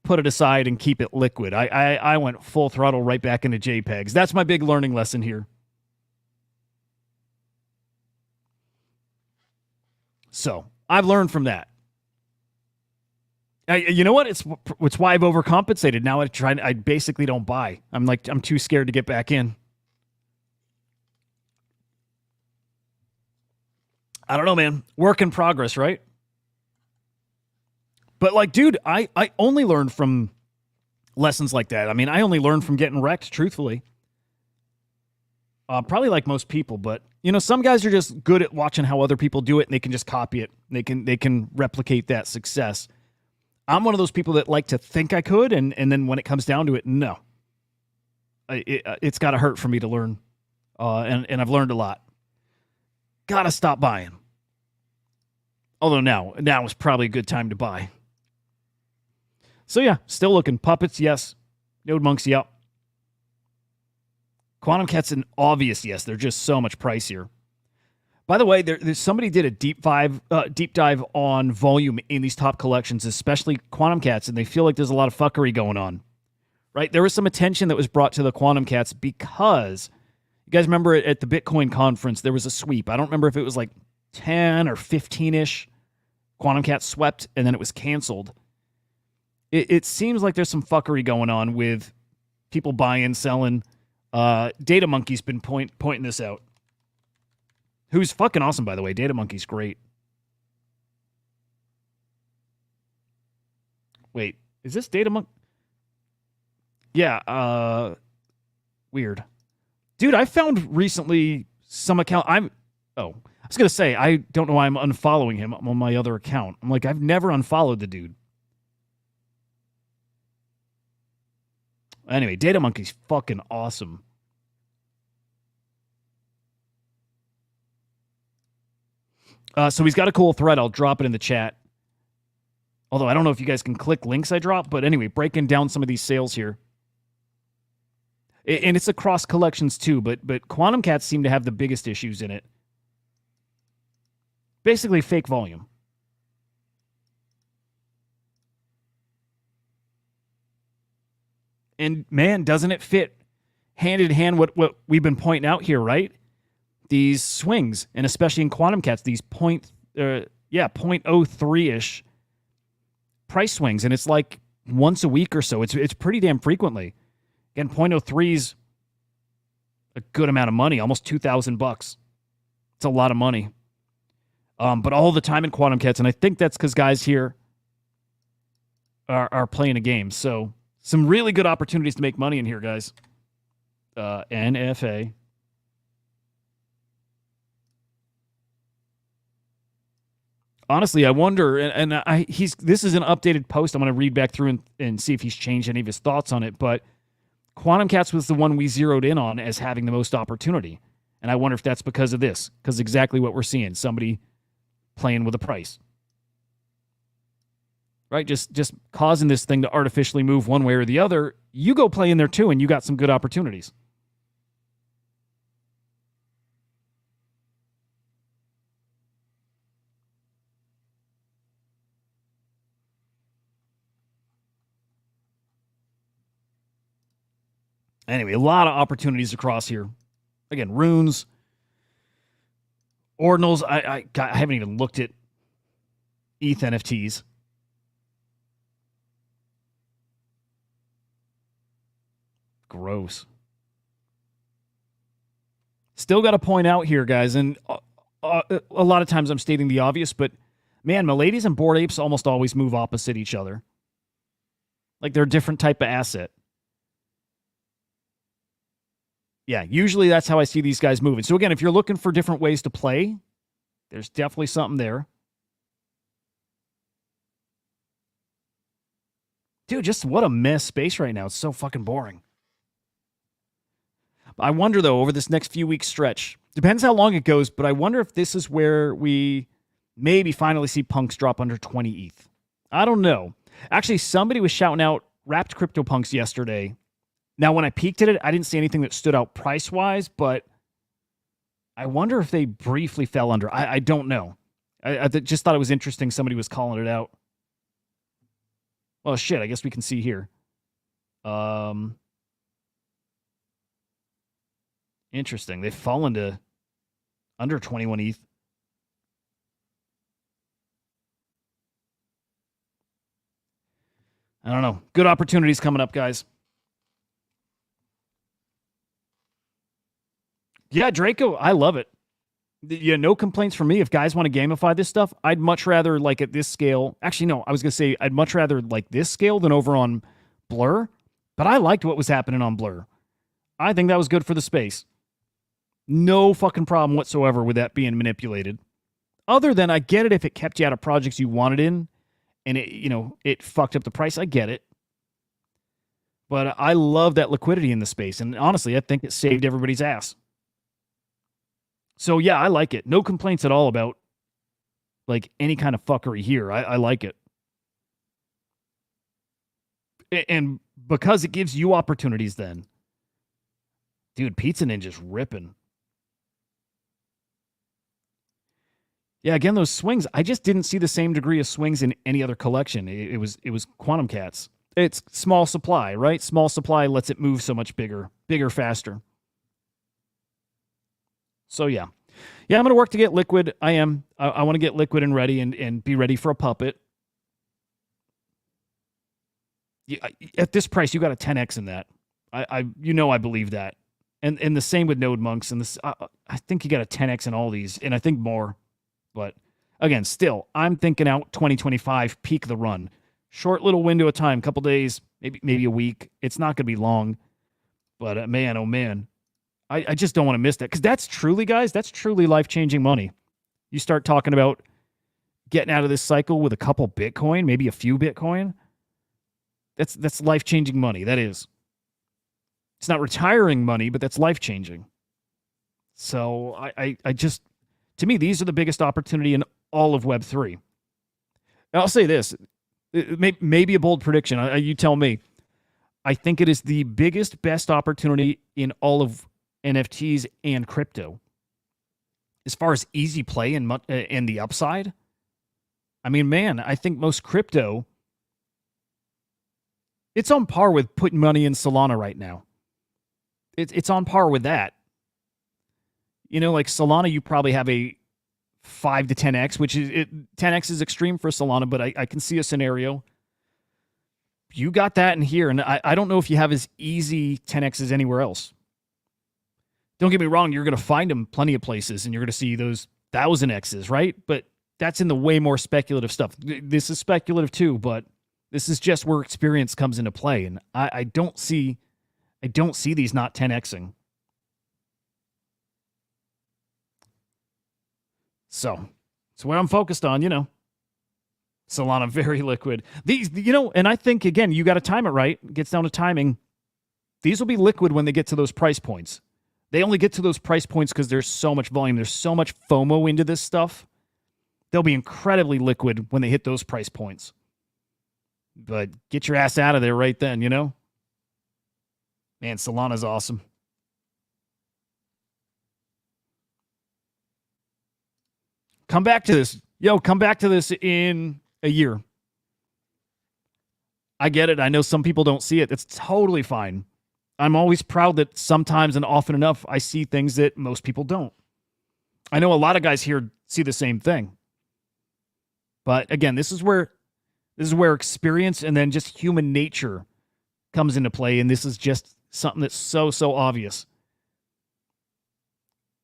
put it aside and keep it liquid. I went full throttle right back into JPEGs. That's my big learning lesson here. So I've learned from that. You know what? It's why I've overcompensated. Now I basically don't buy. I'm too scared to get back in. I don't know, man. Work in progress, right? But like, dude, I only learned from lessons like that. I mean, I only learned from getting wrecked, truthfully. Probably like most people, but some guys are just good at watching how other people do it, and they can just copy it. They can replicate that success. I'm one of those people that like to think I could, and then when it comes down to it, no. It's got to hurt for me to learn, and I've learned a lot. Got to stop buying. Although now is probably a good time to buy. So yeah, still looking. Puppets, yes. Node Monks, yep. Quantum Cat's an obvious yes. They're just so much pricier. By the way, there's somebody did a deep dive on volume in these top collections, especially Quantum Cats, and they feel like there's a lot of fuckery going on. Right? There was some attention that was brought to the Quantum Cats because, you guys remember at the Bitcoin conference, there was a sweep. I don't remember if it was like 10 or 15-ish Quantum Cats swept, and then it was canceled. It seems like there's some fuckery going on with people buying, selling. Data Monkey's been pointing this out. Who's fucking awesome, by the way. Data Monkey's great. Wait, is this Data Monkey? Yeah, weird. Dude, I found recently some account. I was going to say, I don't know why I'm unfollowing him. I'm on my other account. I'm like, I've never unfollowed the dude. Anyway, Data Monkey's fucking awesome. So he's got a cool thread. I'll drop it in the chat. Although I don't know if you guys can click links I drop. But anyway, breaking down some of these sales here. And it's across collections too. But Quantum Cats seem to have the biggest issues in it. Basically fake volume. And man, doesn't it fit hand in hand what we've been pointing out here, right? These swings, and especially in Quantum Cats, these 0.03-ish price swings, and it's like once a week or so. It's pretty damn frequently. Again, 0.03 is a good amount of money, almost $2,000. It's a lot of money. But all the time in Quantum Cats, and I think that's because guys here are playing a game. So some really good opportunities to make money in here, guys. NFA. Honestly, I wonder, and this is an updated post. I'm going to read back through and see if he's changed any of his thoughts on it. But Quantum Cats was the one we zeroed in on as having the most opportunity. And I wonder if that's because of this, because exactly what we're seeing, somebody playing with a price. Right? Just causing this thing to artificially move one way or the other. You go play in there too, and you got some good opportunities. Anyway, a lot of opportunities across here. Again, runes, ordinals. I haven't even looked at ETH NFTs. Gross. Still got to point out here, guys, and a lot of times I'm stating the obvious, but man, Miladies and Bored Apes almost always move opposite each other. Like they're a different type of asset. Yeah, usually that's how I see these guys moving. So again, if you're looking for different ways to play, there's definitely something there. Dude, just what a mess space right now. It's so fucking boring. I wonder, though, over this next few weeks stretch, depends how long it goes, but I wonder if this is where we maybe finally see punks drop under 20 ETH. I don't know. Actually, somebody was shouting out wrapped CryptoPunks yesterday. Now, when I peeked at it, I didn't see anything that stood out price-wise, but I wonder if they briefly fell under. I don't know. I just thought it was interesting somebody was calling it out. Well, shit, I guess we can see here. Interesting. They've fallen to under 21 ETH. I don't know. Good opportunities coming up, guys. Yeah, Draco, I love it. Yeah, no complaints from me. If guys want to gamify this stuff, I'd much rather like at this scale. Actually, no, I was going to say I'd much rather like this scale than over on Blur. But I liked what was happening on Blur. I think that was good for the space. No fucking problem whatsoever with that being manipulated. Other than I get it if it kept you out of projects you wanted in and it fucked up the price. I get it. But I love that liquidity in the space. And honestly, I think it saved everybody's ass. So yeah, I like it. No complaints at all about like any kind of fuckery here. I like it. And because it gives you opportunities then. Dude, Pizza Ninja's ripping. Yeah, again, those swings, I just didn't see the same degree of swings in any other collection. It was Quantum Cats. It's small supply, right? Small supply lets it move so much bigger, faster. So yeah. Yeah, I'm going to work to get liquid. I am. I want to get liquid and ready and be ready for a puppet. At this price, you got a 10x in that. I believe that. And the same with Node Monks. And this, I think you got a 10x in all these, and I think more. But again, still, I'm thinking out 2025, peak the run. Short little window of time, couple days, maybe a week. It's not going to be long. But man, oh man, I just don't want to miss that. Because that's truly, guys, that's truly life-changing money. You start talking about getting out of this cycle with a couple Bitcoin, maybe a few Bitcoin. That's life-changing money. That is. It's not retiring money, but that's life-changing. So I just, to me, these are the biggest opportunity in all of Web3. I'll say this. It may be a bold prediction. You tell me. I think it is the biggest, best opportunity in all of NFTs and crypto. As far as easy play and the upside. I mean, man, I think most crypto, it's on par with putting money in Solana right now. It's on par with that. Like Solana, you probably have a 5 to 10x, which is 10x is extreme for Solana, but I can see a scenario. You got that in here, and I don't know if you have as easy 10x's anywhere else. Don't get me wrong, you're going to find them plenty of places, and you're going to see those 1000x's, right? But that's in the way more speculative stuff. This is speculative too, but this is just where experience comes into play. And I don't see these not 10xing. So it's what I'm focused on, Solana, very liquid. These, and I think, again, you got to time it right. It gets down to timing. These will be liquid when they get to those price points. They only get to those price points because there's so much volume. There's so much FOMO into this stuff. They'll be incredibly liquid when they hit those price points. But get your ass out of there right then, Man, Solana's awesome. Come back to this. Come back to this in a year. I get it. I know some people don't see it. It's totally fine. I'm always proud that sometimes and often enough I see things that most people don't. I know a lot of guys here see the same thing. But again, this is where experience and then just human nature comes into play, and this is just something that's so obvious.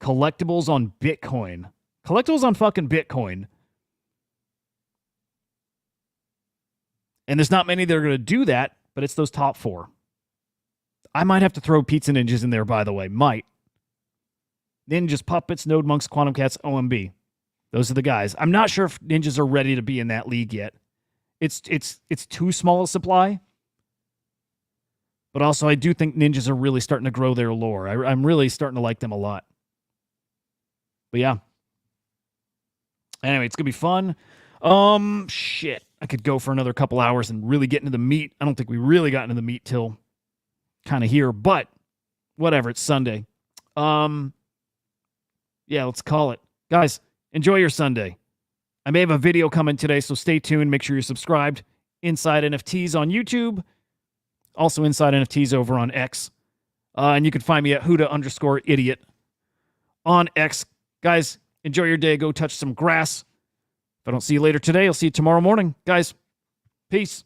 Collectibles on Bitcoin. Collectibles on fucking Bitcoin. And there's not many that are going to do that, but it's those top 4. I might have to throw Pizza Ninjas in there, by the way. Might. Ninjas, Puppets, Node Monks, Quantum Cats, OMB. Those are the guys. I'm not sure if Ninjas are ready to be in that league yet. It's too small a supply. But also, I do think Ninjas are really starting to grow their lore. I'm really starting to like them a lot. But yeah. Anyway, it's going to be fun. Shit. I could go for another couple hours and really get into the meat. I don't think we really got into the meat till kind of here, but whatever. It's Sunday. Yeah, let's call it. Guys, enjoy your Sunday. I may have a video coming today, so stay tuned. Make sure you're subscribed. Inside NFTs on YouTube. Also Inside NFTs over on X. And you can find me at Huda_idiot on X. Guys, enjoy your day. Go touch some grass. If I don't see you later today, I'll see you tomorrow morning. Guys, peace.